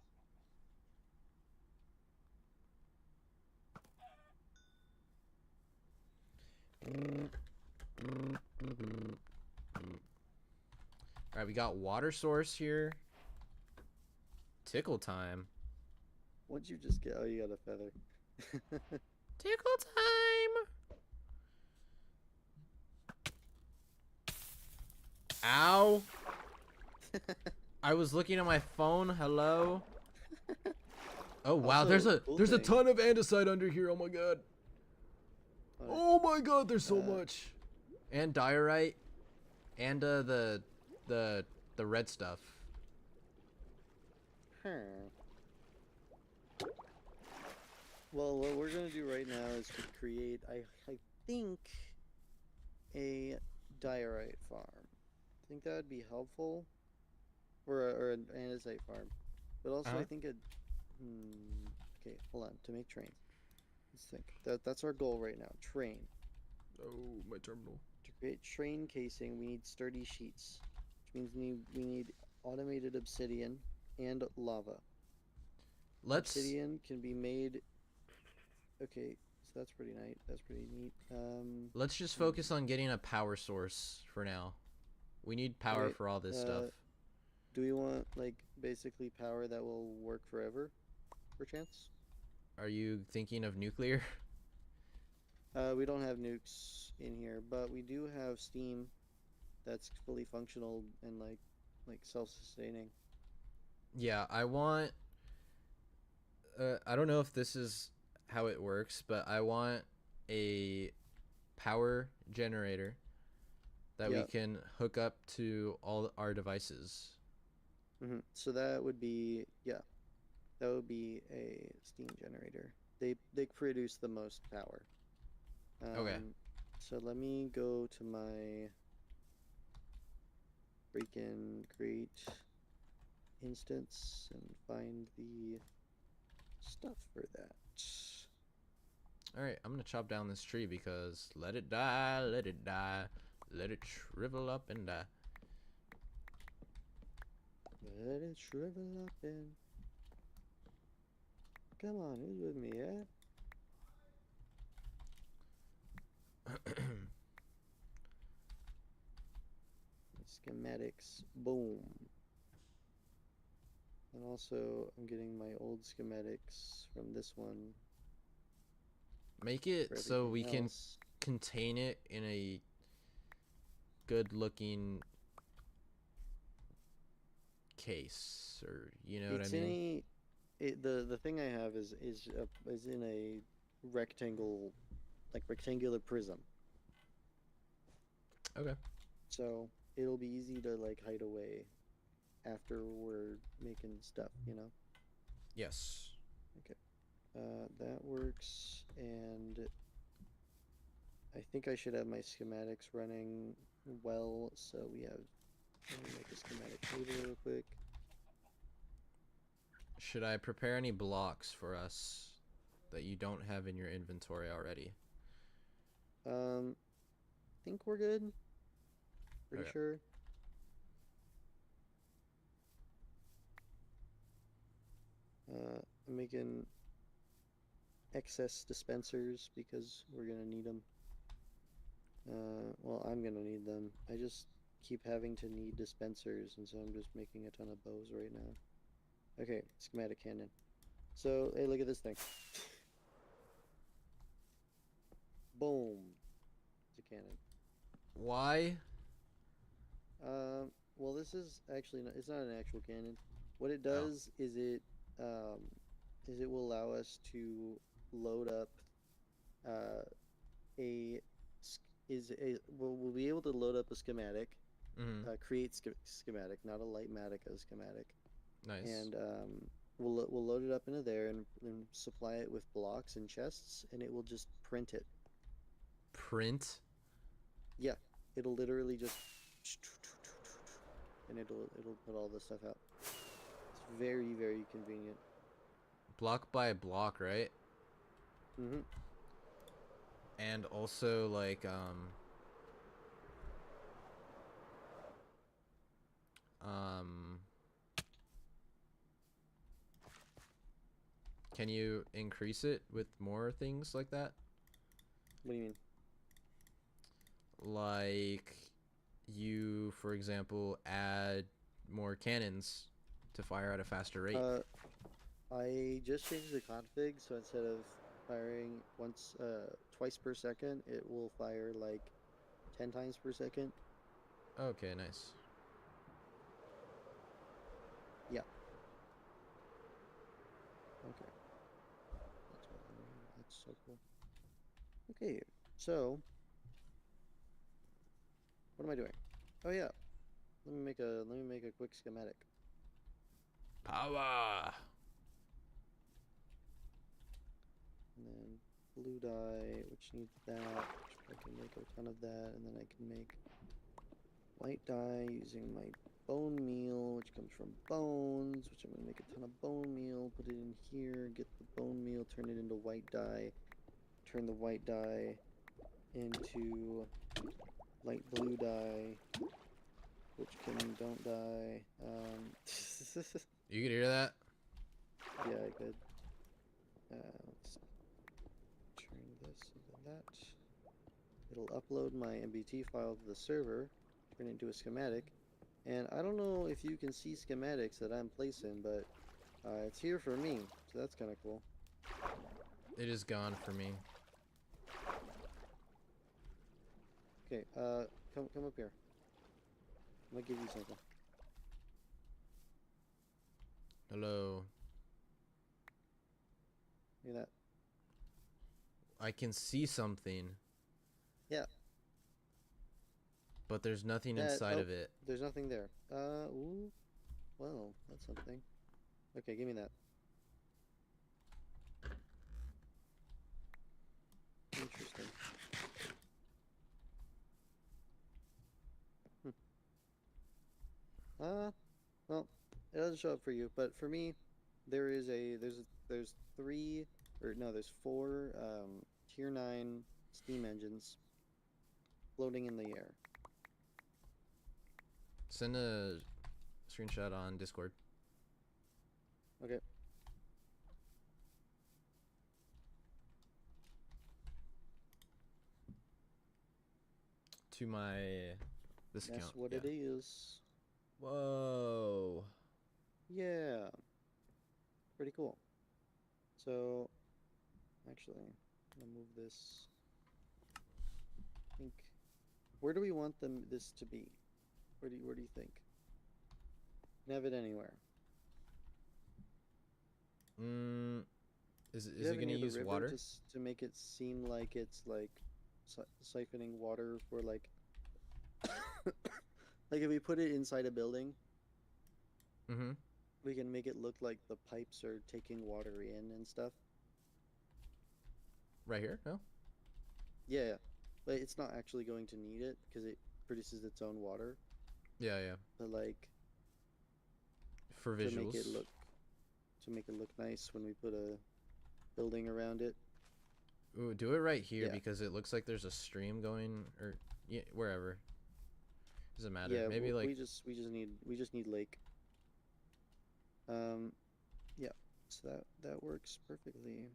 Alright, we got water source here. Tickle time. What'd you just get? Oh, you got a feather. Tickle time! Ow! I was looking at my phone. Hello? Oh wow, Also, cool there's a thing. ton of andesite under here. Oh my god. Oh my god, there's so much. And diorite and the red stuff. Huh. Well, what we're gonna do right now is to create, I think, a diorite farm. I think that would be helpful, or an andesite farm. But also, I think okay, hold on. To make trains, let's think. That's our goal right now. Train. Oh, my terminal. To create train casing, we need sturdy sheets, which means we need automated obsidian and lava. Let's Obsidian can be made. Okay, so that's pretty neat. That's pretty neat. let's just focus on getting a power source for now. We need power Alright, for all this stuff. Do we want like basically power that will work forever, perchance? Are you thinking of nuclear? We don't have nukes in here, but we do have steam that's fully functional and like self-sustaining. Yeah, I want I don't know if this is how it works, but I want a power generator that we can hook up to all our devices. So that would be that would be a steam generator. They produce the most power. Okay. So let me go to my freaking create instance and find the stuff for that. Alright, I'm gonna chop down this tree because let it die, let it die, let it shrivel up and die. Let it shrivel up and come on, who's with me, yeah? Schematics, boom. And also, I'm getting my old schematics from this one. Make it so we can contain it in a good looking case, or you know what I mean? The thing I have is in a rectangle, like rectangular prism. Okay. So it'll be easy to like hide away after we're making stuff, you know? Yes. Okay. That works, and I think I should have my schematics running well, so we have, let me make a schematic table real quick. Should I prepare any blocks for us that you don't have in your inventory already? I think we're good. Pretty sure. I'm making excess dispensers because we're gonna need them. Well, I'm gonna need them. I just keep having to need dispensers, and so I'm just making a ton of bows right now. Okay, schematic cannon. So, hey, look at this thing. Boom. It's a cannon. Why? Well, this is actually not, it's not an actual cannon. What it does is it will allow us to load up we'll be able to load up a schematic, create schematic, not a Lightmatica schematic. Nice. And we'll load it up into there and supply it with blocks and chests, and it will just print it. Print? Yeah, it'll literally just, and it'll put all this stuff out. It's very, very convenient. block by block, right? Mm-hmm. And also like um can you increase it with more things like that? What do you mean? Like you, for example, add more cannons to fire at a faster rate. I just changed the config, so instead of firing twice per second, it will fire like 10 times per second. Okay, nice. Yeah. Okay. That's so cool. Okay, so what am I doing? Oh yeah, let me make a quick schematic. Power. And then blue dye, which needs that, which I can make a ton of that, and then I can make white dye using my bone meal, which comes from bones, which I'm gonna make a ton of bone meal, put it in here, get the bone meal, turn it into white dye, turn the white dye into light blue dye, which can don't die. You could hear that? Yeah, I could. Let's turn this into that. It'll upload my MBT file to the server, turn it into a schematic, and I don't know if you can see schematics that I'm placing, but it's here for me, so that's kind of cool. It is gone for me. Okay, come up here. I'm gonna give you something. Hello. Look at that. I can see something. Yeah. But there's nothing That, inside oh, of it. there's nothing there. Ooh. Well, that's something. Okay, give me that. Interesting. Hmm. Well, it doesn't show up for you, but for me, there's three, or no, there's four tier 9 steam engines floating in the air. Send a screenshot on Discord. Okay. To my this That's account. what Yeah. it is. Whoa. Yeah. Pretty cool. So, actually, I'm gonna move this. I think. Where do we want this to be? Where do you think? Can have it anywhere. Is You have it it gonna near the use river water? to make it seem like it's like siphoning water for like like if we put it inside a building, Mm-hmm. we can make it look like the pipes are taking water in and stuff. Right here? No? Yeah, but it's not actually going to need it because it produces its own water. Yeah, yeah. But like For to make it visuals. look nice when we put a building around it. Ooh, do it right here Yeah. because it looks like there's a stream going, or yeah, wherever. Doesn't matter. Yeah, Maybe like we just need lake. Yeah. So that works perfectly.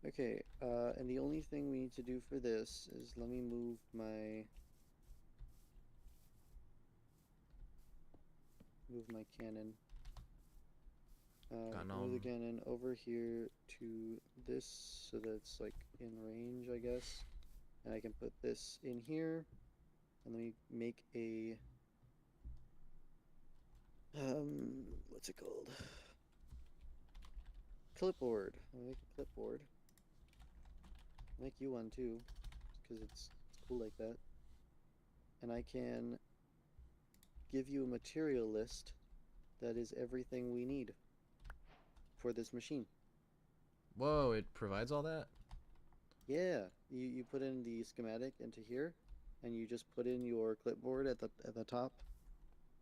Okay, and the only thing we need to do for this is let me move my cannon. Move the cannon over here to this so that it's like in range, I guess. And I can put this in here. And let me make a what's it called? Clipboard. I'll make a clipboard. I'll make you one too, because it's cool like that. And I can give you a material list that is everything we need for this machine. whoa, it provides all that? Yeah, you put in the schematic into here, and you just put in your clipboard at the top,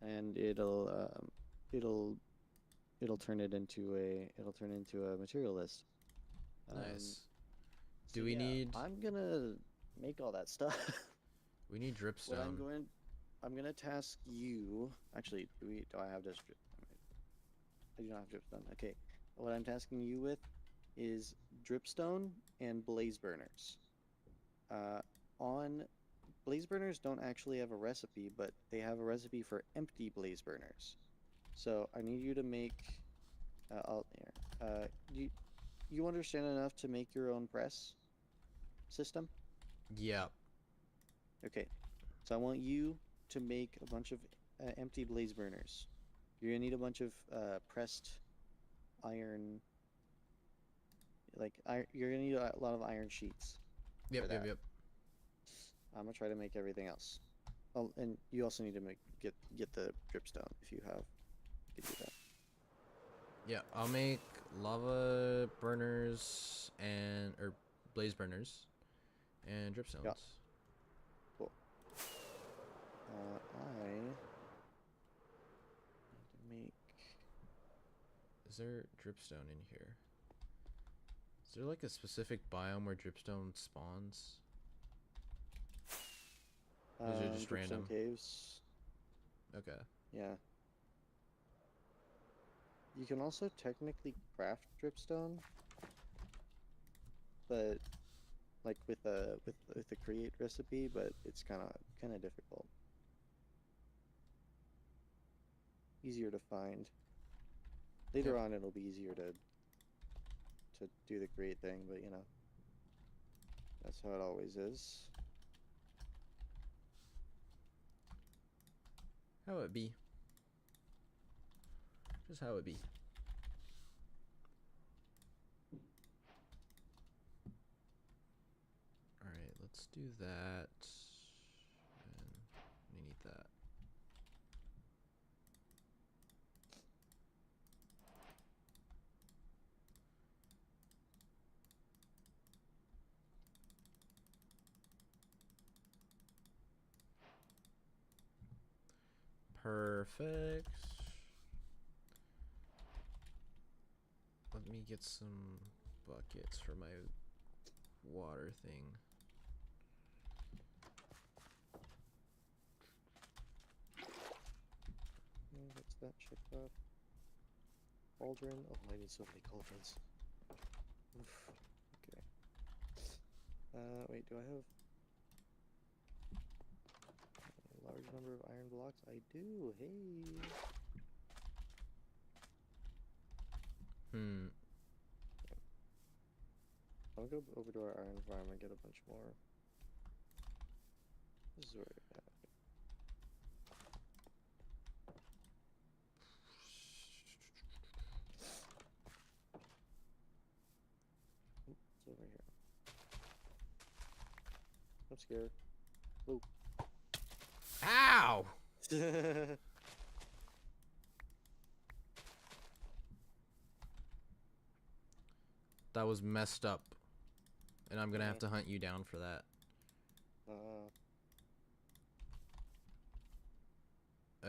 and it'll it'll turn it into a material list. Nice. So Do we yeah, need? I'm gonna make all that stuff. We need What dripstone. I'm gonna task you. Actually, do I have this? I do not have dripstone. Okay. What I'm tasking you with is dripstone and blaze burners. Uh, on blaze burners don't actually have a recipe, but they have a recipe for empty blaze burners. So I need you to make. Here. You understand enough to make your own press system? Yeah. Okay. So I want you to make a bunch of empty blaze burners. You're gonna need a bunch of pressed iron, you're gonna need a lot of iron sheets for Yep. Yep. that. Yep. I'm gonna try to make everything else. Oh, and you also need to get the dripstone if you have. You can do that. Yeah. I'll make lava burners and or blaze burners and dripstones. Yeah. Cool. I need to make. Is there dripstone in here? Is there like a specific biome where dripstone spawns? Or is it just Dripstone random? caves. Okay. Yeah. You can also technically craft dripstone, but like with a create recipe, but it's kind of difficult. Easier to find. Later Yep. on, it'll be easier to do the create thing, but you know, that's how it always is. How it be? Just how it be. Alright, let's do that. And we need that. Perfect. Let me get some buckets for my water thing. What's that checked off? Cauldron. Oh, I need so many cauldrons. Oof. Okay. Wait, do I have a large number of iron blocks? I do. Hey. I'll go over to our iron farm and get a bunch more. This is where we're at. Oop, it's over here. I'm scared. Oh. Ow! That was messed up. And I'm gonna have to hunt you down for that.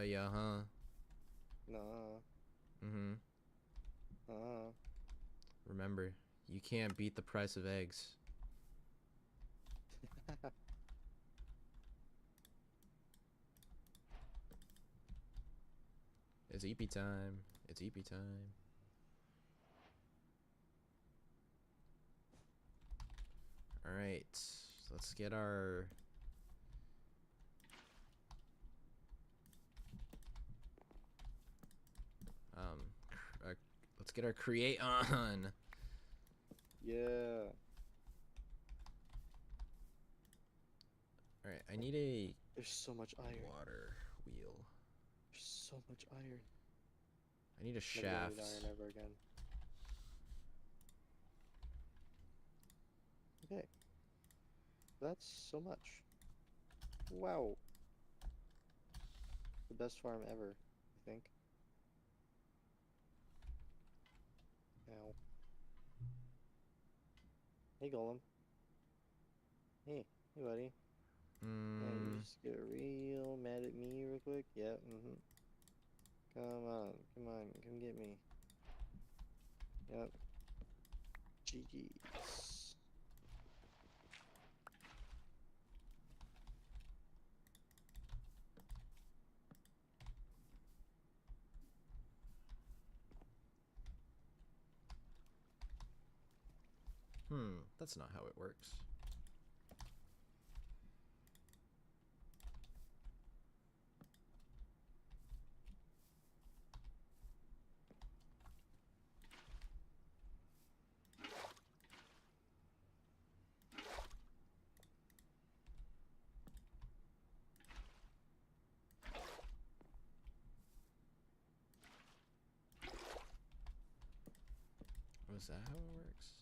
Yeah, huh? Nah. Mm-hmm. Remember, you can't beat the price of eggs. It's EP time. It's EP time. Alright. Let's get our... let's get our create on. Yeah. Alright, I need a There's so much iron. water wheel. There's so much iron. I need a Never shaft. gonna need iron ever again. Okay. That's so much. Wow. The best farm ever, I think. Ow. Hey, Golem. Hey, buddy. Yeah, you just get real mad at me real quick? Yeah, Come on, come get me. Yep. GG's. That's not how it works. Was that how it works?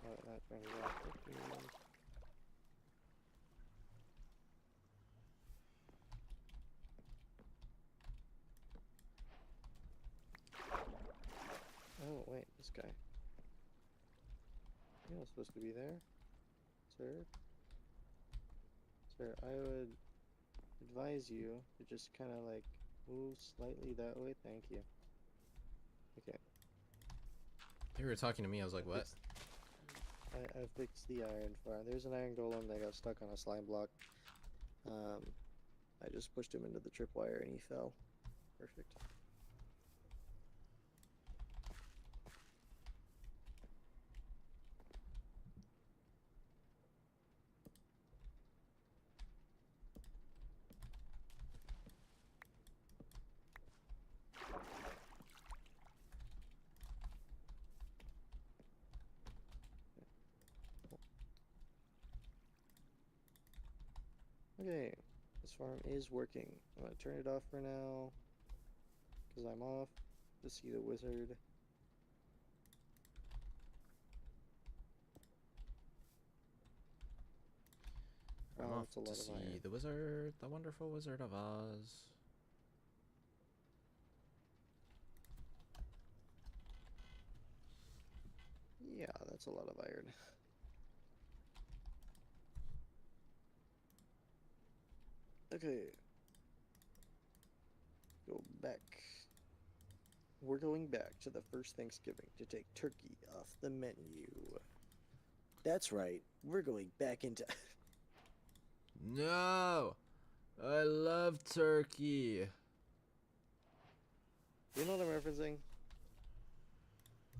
Oh, that brings it up. Oh, wait, this guy. You're not supposed to be there, sir. Sir, I would advise you to just kind of like move slightly that way. Thank you. Okay. You were talking to me. I was like, what? I fixed the iron farm. There's an iron golem that got stuck on a slime block. I just pushed him into the tripwire and he fell. Perfect. Okay, this farm is working. I'm gonna turn it off for now because I'm off to see the wizard. I'm Oh, off that's a lot to of see iron. the wizard, the wonderful Wizard of Oz. Yeah, that's a lot of iron. Okay. Go back. We're going back to the first Thanksgiving to take turkey off the menu. That's right. We're going back into. No! I love turkey. You know what I'm referencing?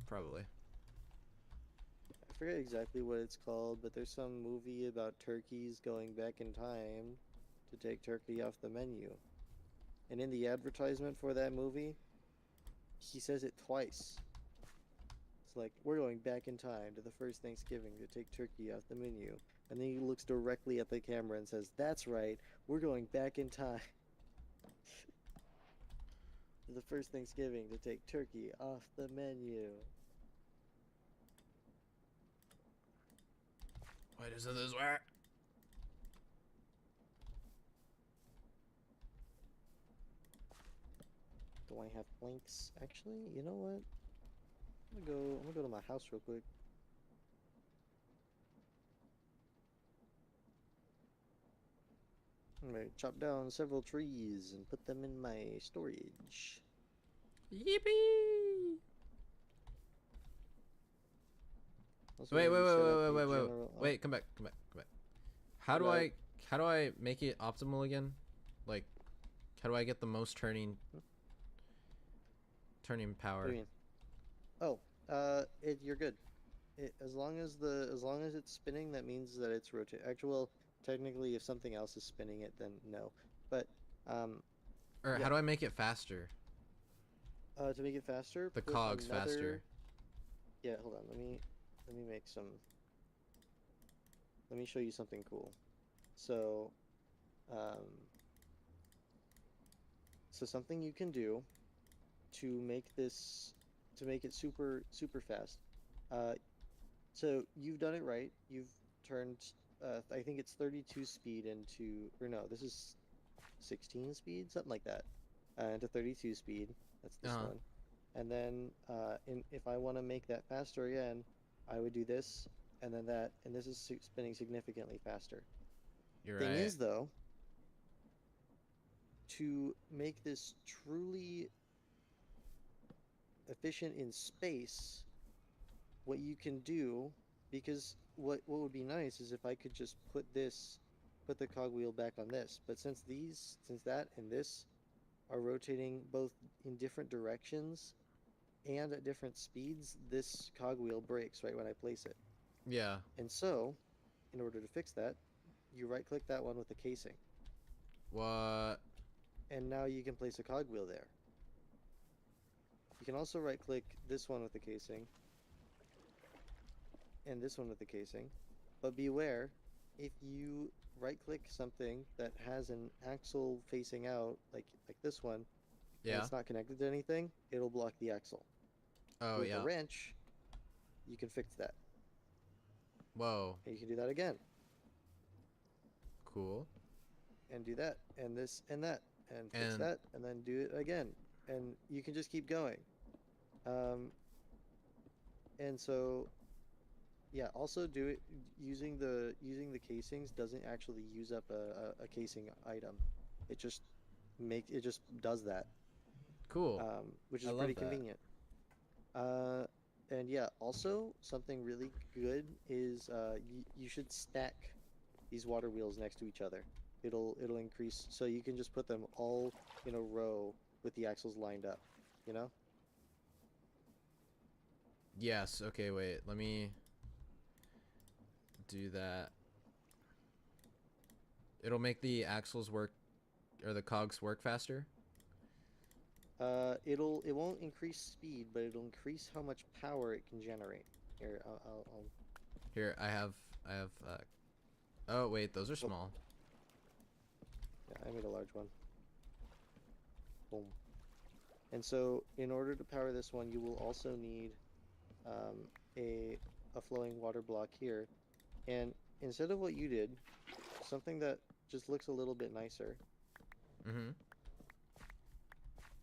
Probably. I forget exactly what it's called, but there's some movie about turkeys going back in time to take turkey off the menu. And in the advertisement for that movie, he says it twice. It's like, we're going back in time to the first Thanksgiving to take turkey off the menu. And then he looks directly at the camera and says, that's right, we're going back in time to the first Thanksgiving to take turkey off the menu. Why doesn't this work? Do I have planks? Actually, you know what? I'm gonna go to my house real quick. I'm gonna chop down several trees and put them in my storage. Yippee! Also, Wait, when wait, you wait, set wait, up wait, a wait, wait, general, wait. Come back, come back, come back. How do Hello. how do I make it optimal again? Like, how do I get the most turning What power? do you mean? Oh, you're good. As long as it's spinning, that means that it's rotating. Actually, well, technically, if something else is spinning it, then no. But, Or yeah. how do I make it faster? To make it faster, The put cogs another. faster. Yeah, hold on. Let me make some. Let me show you something cool. So, um, so something you can do to make this to make it super fast. Uh, so you've done it right. You've turned I think it's 32 speed into, or no, this is 16 speed, something like that, into 32 speed. That's this Uh-huh. one. And then if I want to make that faster again, I would do this and then that, and this is spinning significantly faster. You're Thing right. is, though, to make this truly efficient in space, what you can do, because what would be nice is if I could just put the cogwheel back on this. But since that and this are rotating both in different directions and at different speeds, this cogwheel breaks right when I place it. Yeah. And so, in order to fix that, you right click that one with the casing, What? and now you can place a cogwheel there. You can also right click this one with the casing and this one with the casing, but beware, if you right click something that has an axle facing out, like this one, and Yeah. it's not connected to anything, it'll block the axle. Oh With a yeah. wrench, you can fix that. Whoa. And you can do that again, Cool. and do that, and this, and that, and fix And that, and then do it again. And you can just keep going. Um, and so, yeah, also do it using the casings doesn't actually use up a casing item. It just does that, cool. which I is love pretty that. convenient. Uh, and yeah, also something really good is you should stack these water wheels next to each other. It'll increase, so you can just put them all in a row with the axles lined up, you know? Yes. Okay. Wait. Let me do that. It'll make the axles work or the cogs work faster. It won't increase speed, but it'll increase how much power it can generate. Here, Here, I have. Oh wait, those are oh, small. yeah, I made a large one. Boom. And so, in order to power this one, you will also need um, a flowing water block here. And instead of what you did, something that just looks a little bit nicer, Mm-hmm.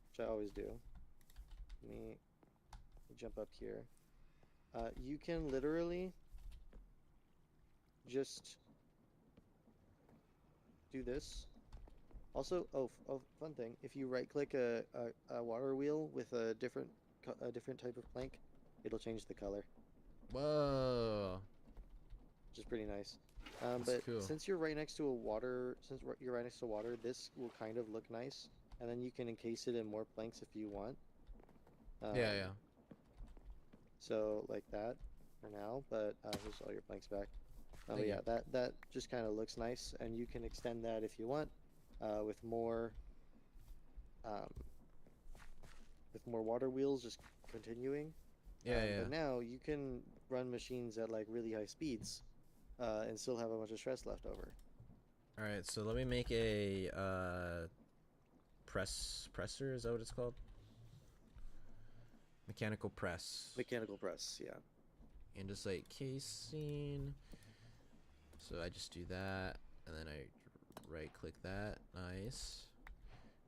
which I always do. Let me jump up here. You can literally just do this. Also, fun thing, if you right click a water wheel with a different type of plank, it'll change the color, Whoa. which is pretty nice. That's But cool. since you're right next to a water, you're right next to water, this will kind of look nice, and then you can encase it in more planks if you want. Yeah, Um, yeah. so like that for now, but here's all your planks back. Thank But you. yeah, that just kind of looks nice, and you can extend that if you want, with um, more water wheels just continuing. Yeah, yeah. But now you can run machines at like really high speeds, and still have a bunch of stress left over. All right, so let me make a presser. Is that what it's called? Mechanical press. Mechanical press, yeah. Andesite casing. So I just do that, and then I right click that. Nice.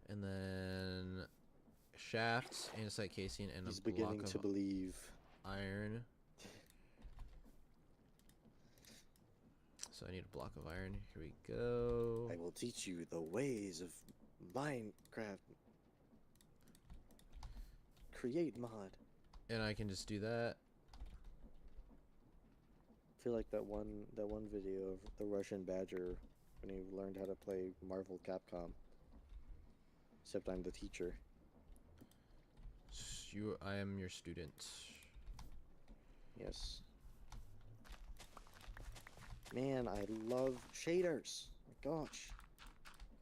And then shafts, andesite casing, and He's a block beginning of to believe. iron. So I need a block of iron. Here we go. I will teach you the ways of Minecraft. Create mod. And I can just do that. I feel like that one video of the Russian Badger when he learned how to play Marvel Capcom. Except I'm the teacher. I am your student. Yes. Man, I love shaders. My gosh.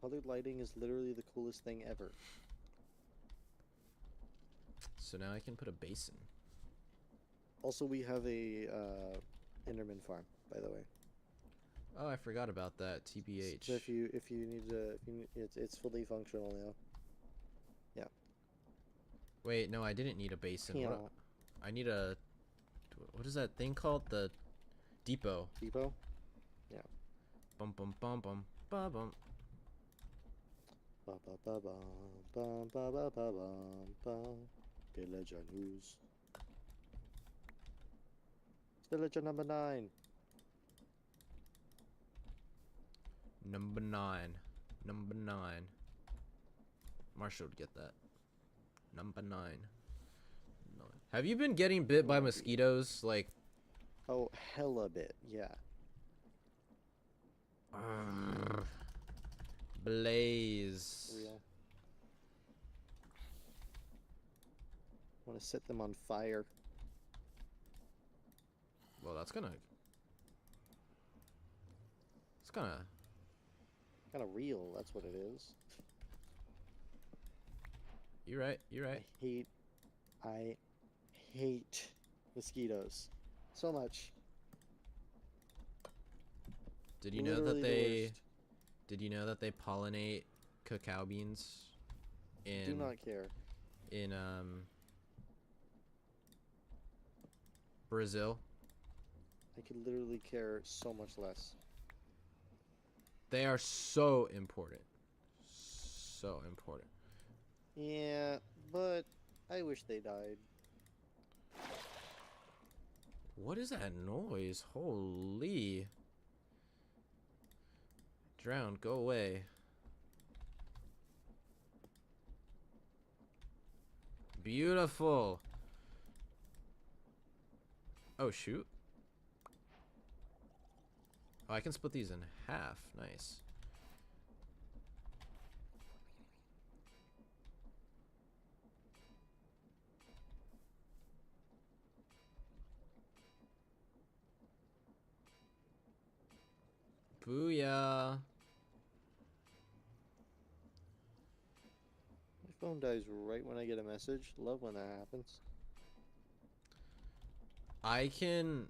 Colored lighting is literally the coolest thing ever. So now I can put a basin. Also, we have a Enderman farm, by the way. Oh, I forgot about that. TBH. So if you need to, it's fully functional now. Yeah. Wait, no, I didn't need a basin. Yeah. What? I need a. What is that thing called? The depot. Depot? Yeah. Bum bum bum bum ba bum. Ba ba ba ba bum ba ba ba bum bum. Villager news. Villager number 9. Number 9. Number 9. Marshall would get that. Number 9. Have you been getting bit by mosquitoes? Like, Oh, hella bit, yeah. Blaze. Real. Want to set them on fire. Well, that's gonna. It's gonna. Kind of real, that's what it is. You're right. You're right. I hate mosquitoes so much. Did you know that Literally the they? worst. Did you know that they pollinate cacao beans? Do not care. In Brazil. I could literally care so much less. They are so important. So important. Yeah, but I wish they died. What is that noise? Holy. Drown, go away. Beautiful. Oh, shoot. Oh, I can split these in half. Nice. Booyah. My phone dies right when I get a message. Love when that happens. I can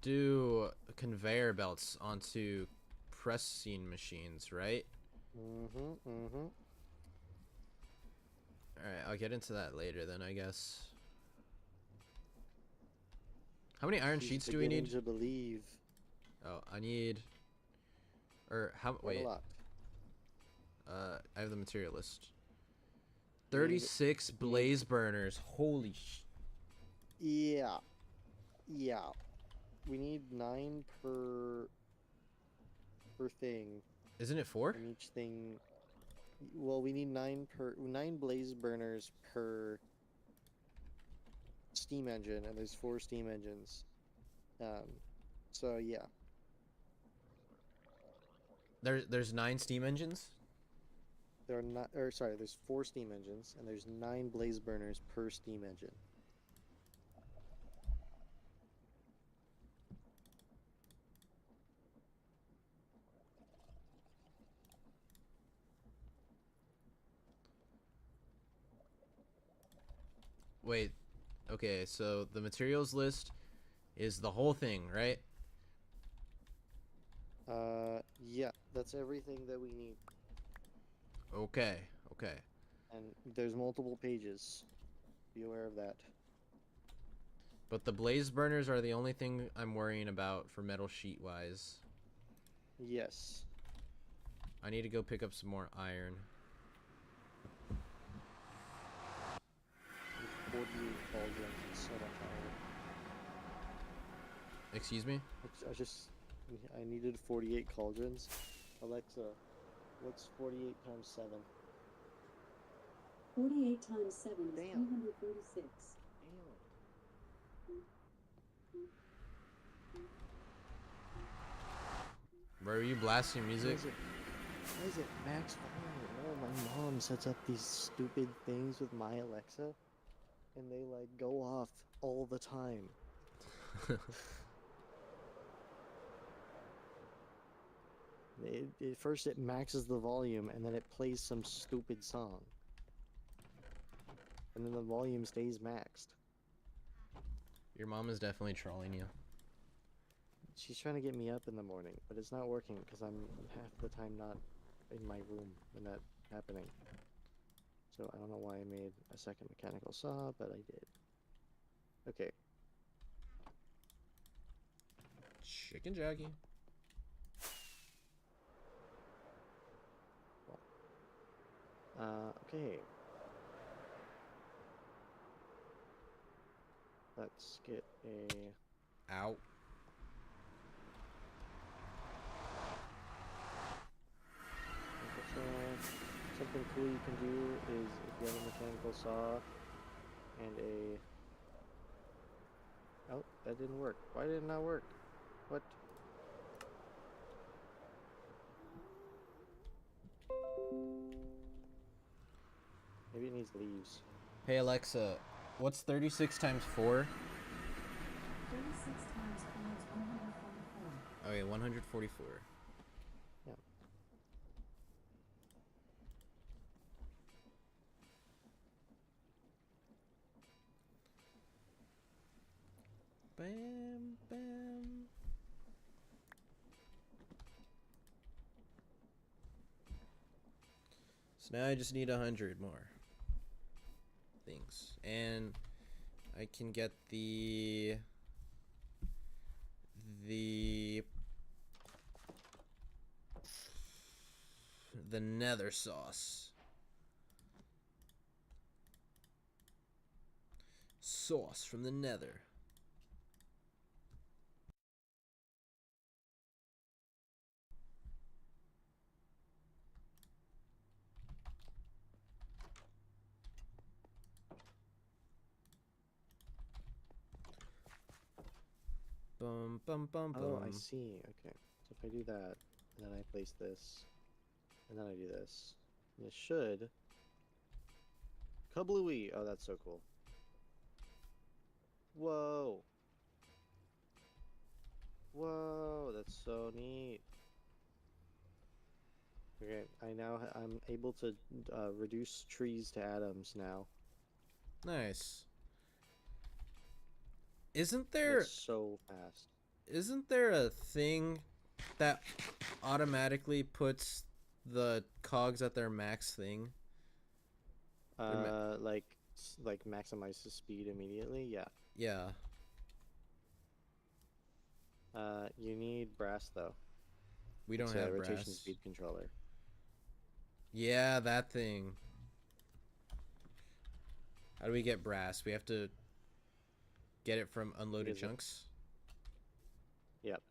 do conveyor belts onto pressing machines, right? Mm-hmm. Alright, I'll get into that later then, I guess. How many iron sheets do we need? To believe. Oh, I need... Or, how... Quite Wait. a lot. I have the material list. 36 blaze burners. Holy sh... Yeah. Yeah. We need 9 per thing. Isn't it 4? And each thing... Well, we need 9 blaze burners per steam engine, and there's 4 steam engines. So yeah. There's 9 steam engines? There are not, or sorry, there's 4 steam engines, and there's 9 blaze burners per steam engine. Wait. Okay, so the materials list is the whole thing, right? Yeah, that's everything that we need. Okay, okay. And there's multiple pages. Be aware of that. But the blaze burners are the only thing I'm worrying about for metal sheet wise. Yes. I need to go pick up some more iron. 48 cauldrons and so much iron. Excuse me? I needed 48 cauldrons. Alexa, what's 48 times 7? 48 times 7 is Damn. 336. Bro, are you blasting music? Why is it max fire? Oh, my mom sets up these stupid things with my Alexa, and they like go off all the time. First it maxes the volume, and then it plays some stupid song. And then the volume stays maxed. Your mom is definitely trolling you. She's trying to get me up in the morning, but it's not working because I'm half the time not in my room when that's happening. So I don't know why I made a second mechanical saw, but I did. Okay. Chicken Jackie. Okay. Let's get a... Ow. tool you can do is if you have a mechanical saw and a... Oh, that didn't work. Why did it not work? What? Maybe it needs leaves. Hey Alexa, what's 36 times 4? 36 times 4 is 144. Okay, 144. Yeah. Bam, bam. So now I just need 100 more things, and I can get the nether sauce. Sauce from the nether. Bum bum bum bum. Oh, I see. Okay. So if I do that, and then I place this, and then I do this, and it should... Kablooey! Oh, that's so cool. Whoa! Whoa, that's so neat. Okay, I'm able to reduce trees to atoms now. Nice. Isn't And there it's so fast. a thing that automatically puts the cogs at their max thing? Like maximizes speed immediately. Yeah. Yeah. You need brass though. We don't It's have a rotation brass. speed controller. Yeah, that thing. How do we get brass? We have to get it from unloaded Because chunks? Yep.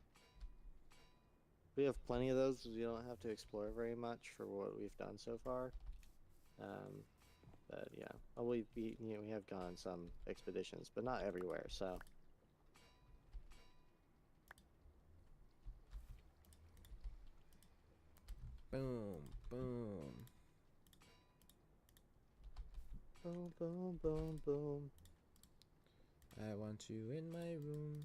We have plenty of those. We don't have to explore very much for what we've done so far. But yeah, we have gone on some expeditions, but not everywhere. So Boom, boom. boom, boom, boom, boom. I want you in my room.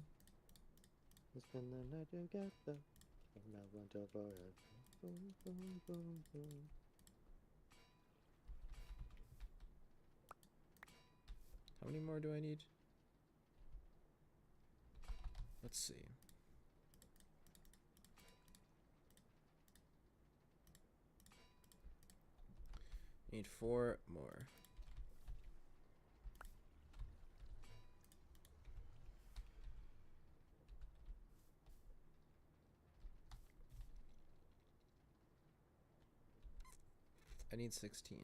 Let's spend the night together. And I want to forever. Boom, boom, boom, boom. How many more do I need? Let's see. Need 4 more. I need 16.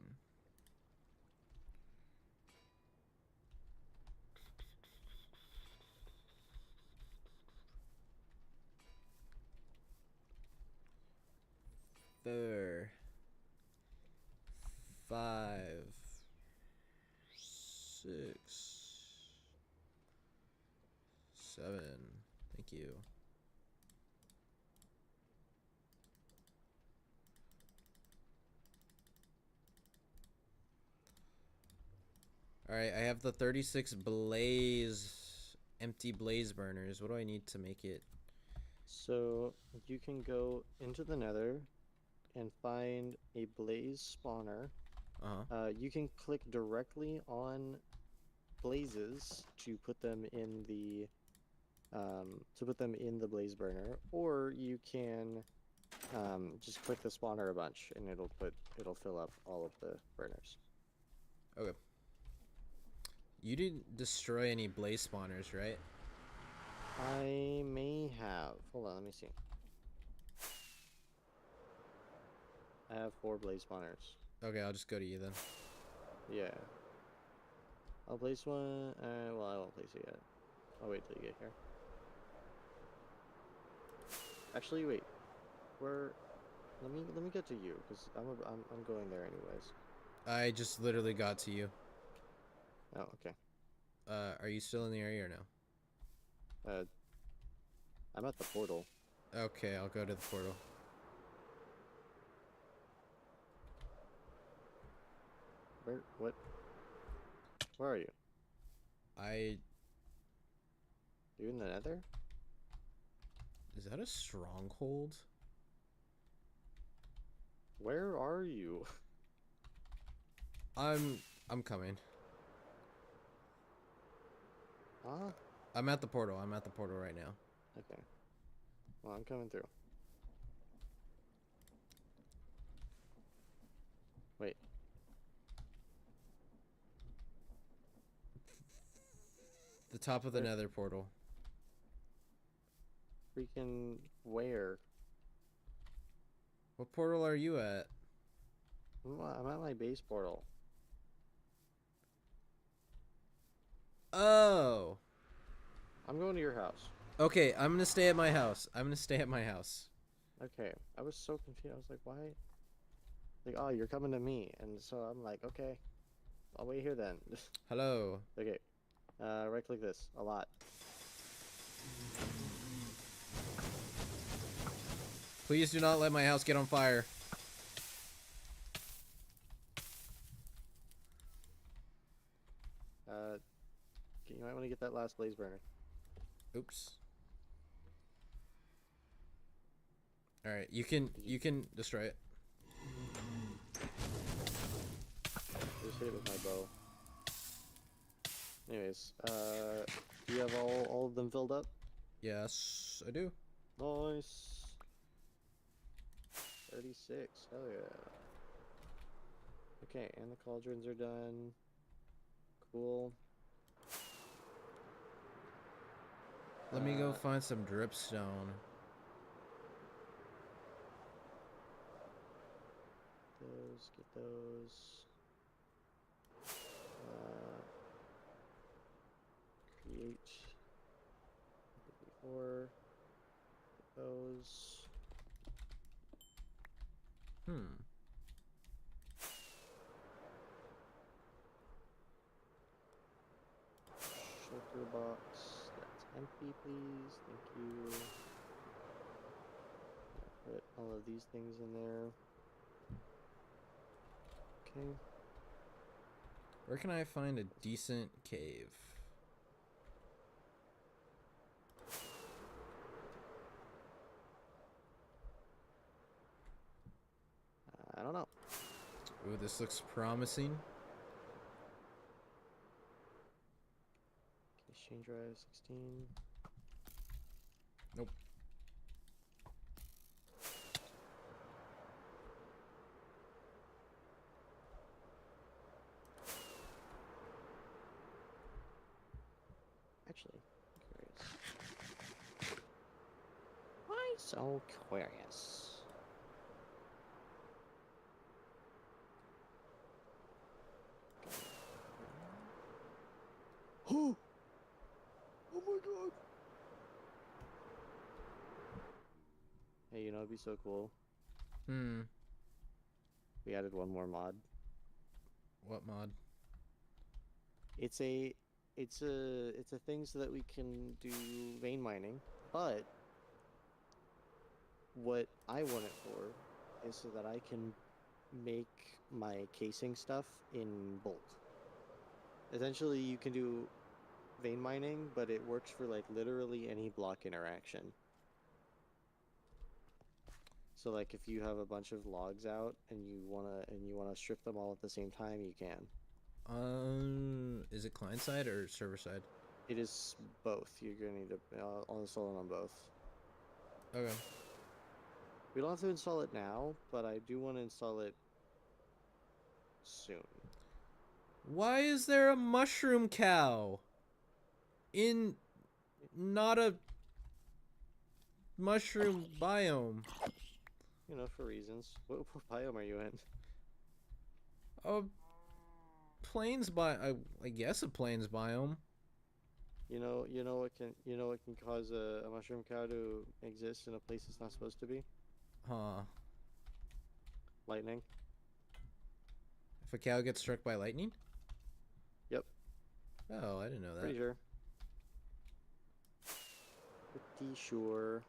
Four, 5, 6, 7. Thank you. Alright, I have the 36 empty blaze burners. What do I need to make it? So you can go into the Nether and find a blaze spawner. You can click directly on blazes to put them in the blaze burner, or you can just click the spawner a bunch and it'll fill up all of the burners. Okay. You didn't destroy any blaze spawners, right? I may have. Hold on, let me see. I have 4 blaze spawners. Okay, I'll just go to you then. Yeah. I'll place one. Well, I won't place it yet. I'll wait till you get here. Actually, wait. Where? let me get to you, cause I'm going there anyways. I just literally got to you. Oh, okay. Are you still in the area or no? I'm at the portal. Okay, I'll go to the portal. What? Where are you? I... You in the Nether? Is that a stronghold? Where are you? I'm coming. Huh? I'm at the portal. I'm at the portal right now. Okay. Well, I'm coming through. Wait. The top of the Where? Nether portal. Freaking where? What portal are you at? I'm at my base portal. Oh. I'm going to your house. Okay, I'm gonna stay at my house. I'm gonna stay at my house. Okay. I was so confused. I was like, why? Like, oh, you're coming to me. And so I'm like, okay. I'll wait here then. Hello. Okay. Right click this. A lot. Please do not let my house get on fire. You might want to get that last blaze burner. Oops. All right, you can destroy it. I just hit it with my bow. Anyways, do you have all of them filled up? Yes, I do. Nice. 36. Hell yeah. Okay, and the cauldrons are done. Cool. Let me go find some dripstone. Get those. Create. Before. Get those. Shulker box. That's empty, please. Thank you. Put all of these things in there. Okay. Where can I find a decent cave? I don't know. Ooh, this looks promising. Exchange drive 16. Nope. Actually, I'm curious. Why so curious? Oh! Oh my god! Hey, you know, it'd be so cool. We added one more mod. What mod? It's a thing so that we can do vein mining, but what I want it for is so that I can make my casing stuff in bulk. Essentially, you can do vein mining, but it works for like literally any block interaction. So like if you have a bunch of logs out and you wanna strip them all at the same time, you can. Is it client side or server side? It is both. You're gonna need to. I'll install it on both. Okay. We don't have to install it now, but I do want to install it soon. Why is there a mushroom cow in not a mushroom biome? You know, for reasons. What biome are you in? A plains I guess a plains biome. You know what can cause a mushroom cow to exist in a place it's not supposed to be? Huh. Lightning. If a cow gets struck by lightning? Yep. Oh, I didn't know that. Pretty sure. Pretty sure.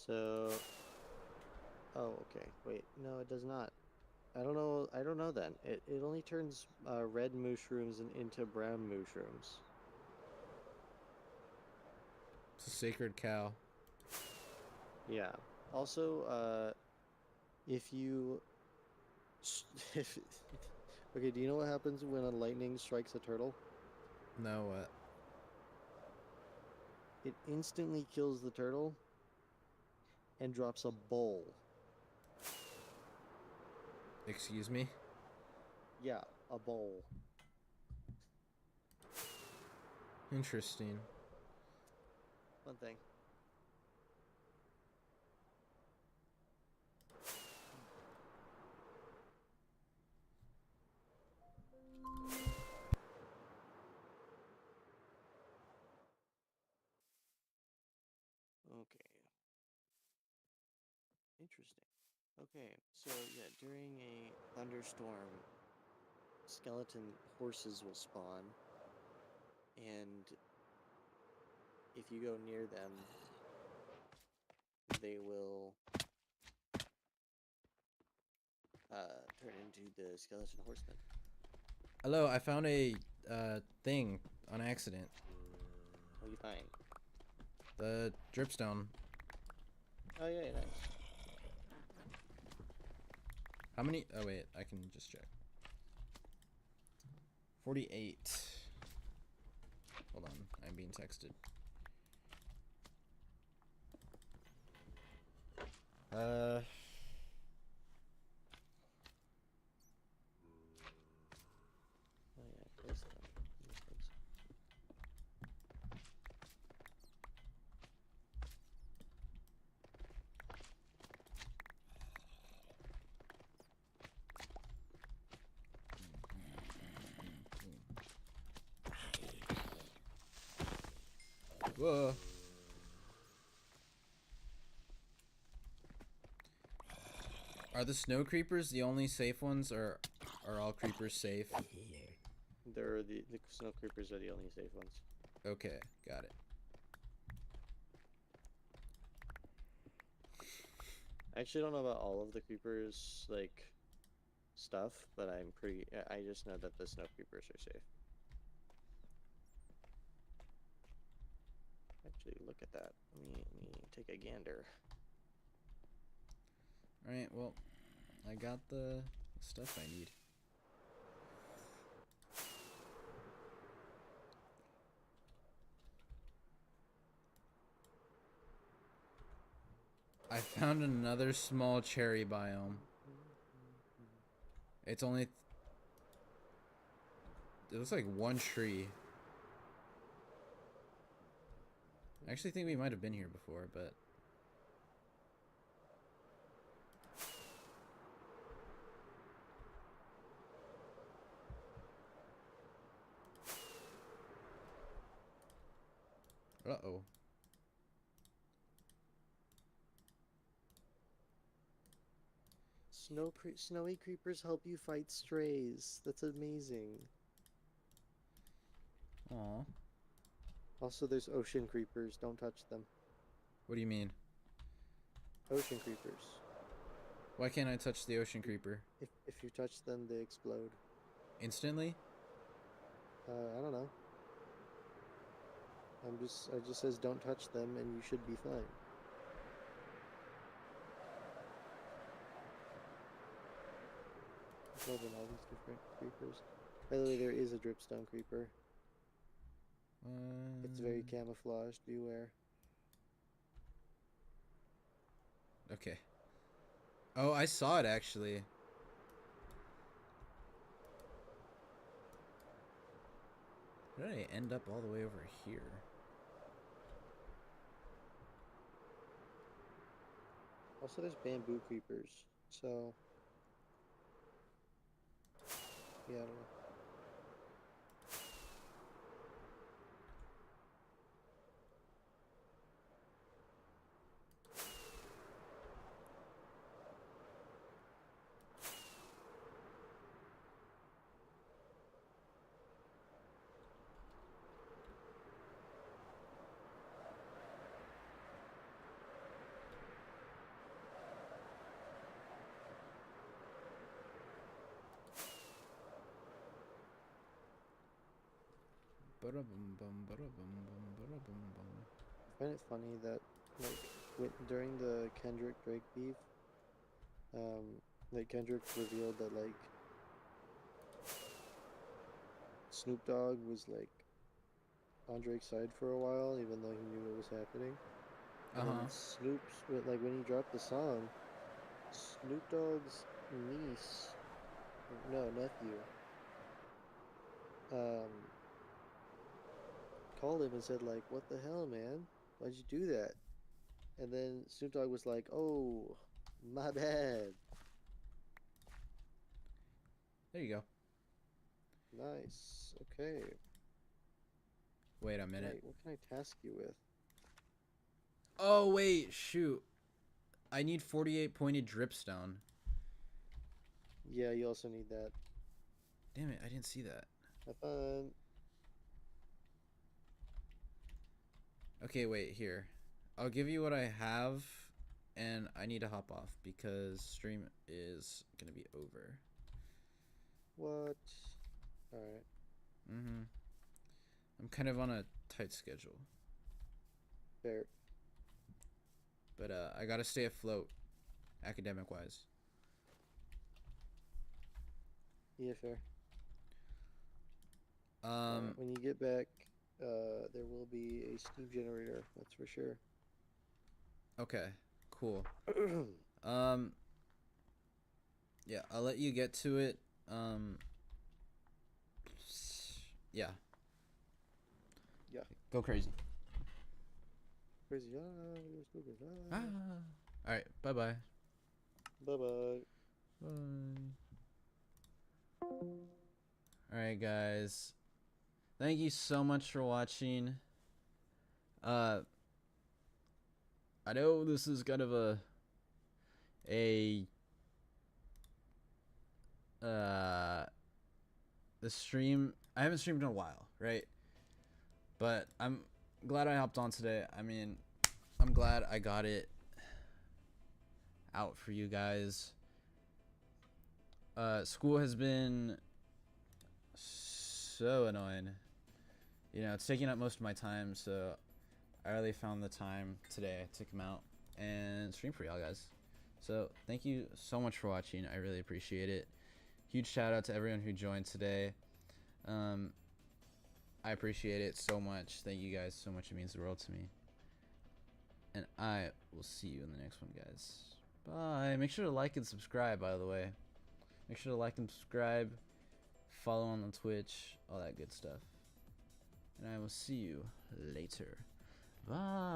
So, oh, okay. Wait, no, it does not. I don't know. I don't know then. It only turns red mushrooms into brown mushrooms. It's a sacred cow. Yeah. Also, if you, if, okay, do you know what happens when a lightning strikes a turtle? No, what? It instantly kills the turtle and drops a bowl. Excuse me? Yeah, a bowl. Interesting. One thing. Okay. Interesting. Okay, so yeah, during a thunderstorm, skeleton horses will spawn, and if you go near them, they will turn into the skeleton horsemen. Hello, I found a thing on accident. What do you find? The dripstone. Oh yeah, nice. How many? Oh wait, I can just check. 48. Hold on, I'm being texted. Oh yeah, place them. In this place. Whoa. Are the snow creepers the only safe ones, or are all creepers safe? They're the snow creepers are the only safe ones. Okay, got it. I actually don't know about all of the creepers like stuff, but I just know that the snow creepers are safe. Actually, look at that. Let me take a gander. Alright, well, I got the stuff I need. I found another small cherry biome. It's only... It looks like one tree. I actually think we might have been here before, but... Uh-oh. Snowy creepers help you fight strays. That's amazing. Aw. Also, there's ocean creepers. Don't touch them. What do you mean? Ocean creepers. Why can't I touch the ocean creeper? If you touch them, they explode. Instantly? I don't know. It just says don't touch them, and you should be fine. Loving all these different creepers. By the way, there is a dripstone creeper. It's very camouflaged. Beware. Okay. Oh, I saw it actually. How did I end up all the way over here? Also, there's bamboo creepers. So, yeah, I don't know. Ba-da-bum-bum, ba-da-bum-bum, ba-da-bum-bum. I find it funny that, like, during the Kendrick Drake beef, like, Kendrick revealed that, like, Snoop Dogg was, like, on Drake's side for a while, even though he knew what was happening. And then like, when he dropped the song, Snoop Dogg's niece, no, nephew, um, called him and said, like, what the hell, man? Why'd you do that? And then Snoop Dogg was like, oh, my bad. There you go. Nice. Okay. Wait a minute. What can I task you with? Oh wait, shoot. I need 48 pointed dripstone. Yeah, you also need that. Damn it, I didn't see that. Have fun. Okay, wait, here. I'll give you what I have, and I need to hop off because stream is gonna be over. What? Alright. I'm kind of on a tight schedule. Fair. But I gotta stay afloat, academic wise. Yeah, fair. Um, When you get back, there will be a steam generator, that's for sure. okay, cool. Yeah, I'll let you get to it. Yeah. Yeah. Go crazy. Crazy. Ah. All right, bye-bye. Bye-bye. Bye. All right, guys. Thank you so much for watching. I know this is kind of the stream. I haven't streamed in a while, right? But I'm glad I hopped on today. I mean, I'm glad I got it out for you guys. School has been so annoying. You know, it's taking up most of my time, so I really found the time today to come out and stream for y'all guys. So thank you so much for watching. I really appreciate it. Huge shout out to everyone who joined today. I appreciate it so much. Thank you guys so much. It means the world to me. And I will see you in the next one, guys. Bye. Make sure to like and subscribe, by the way. Make sure to like and subscribe. Follow on Twitch. All that good stuff. And I will see you later. Bye.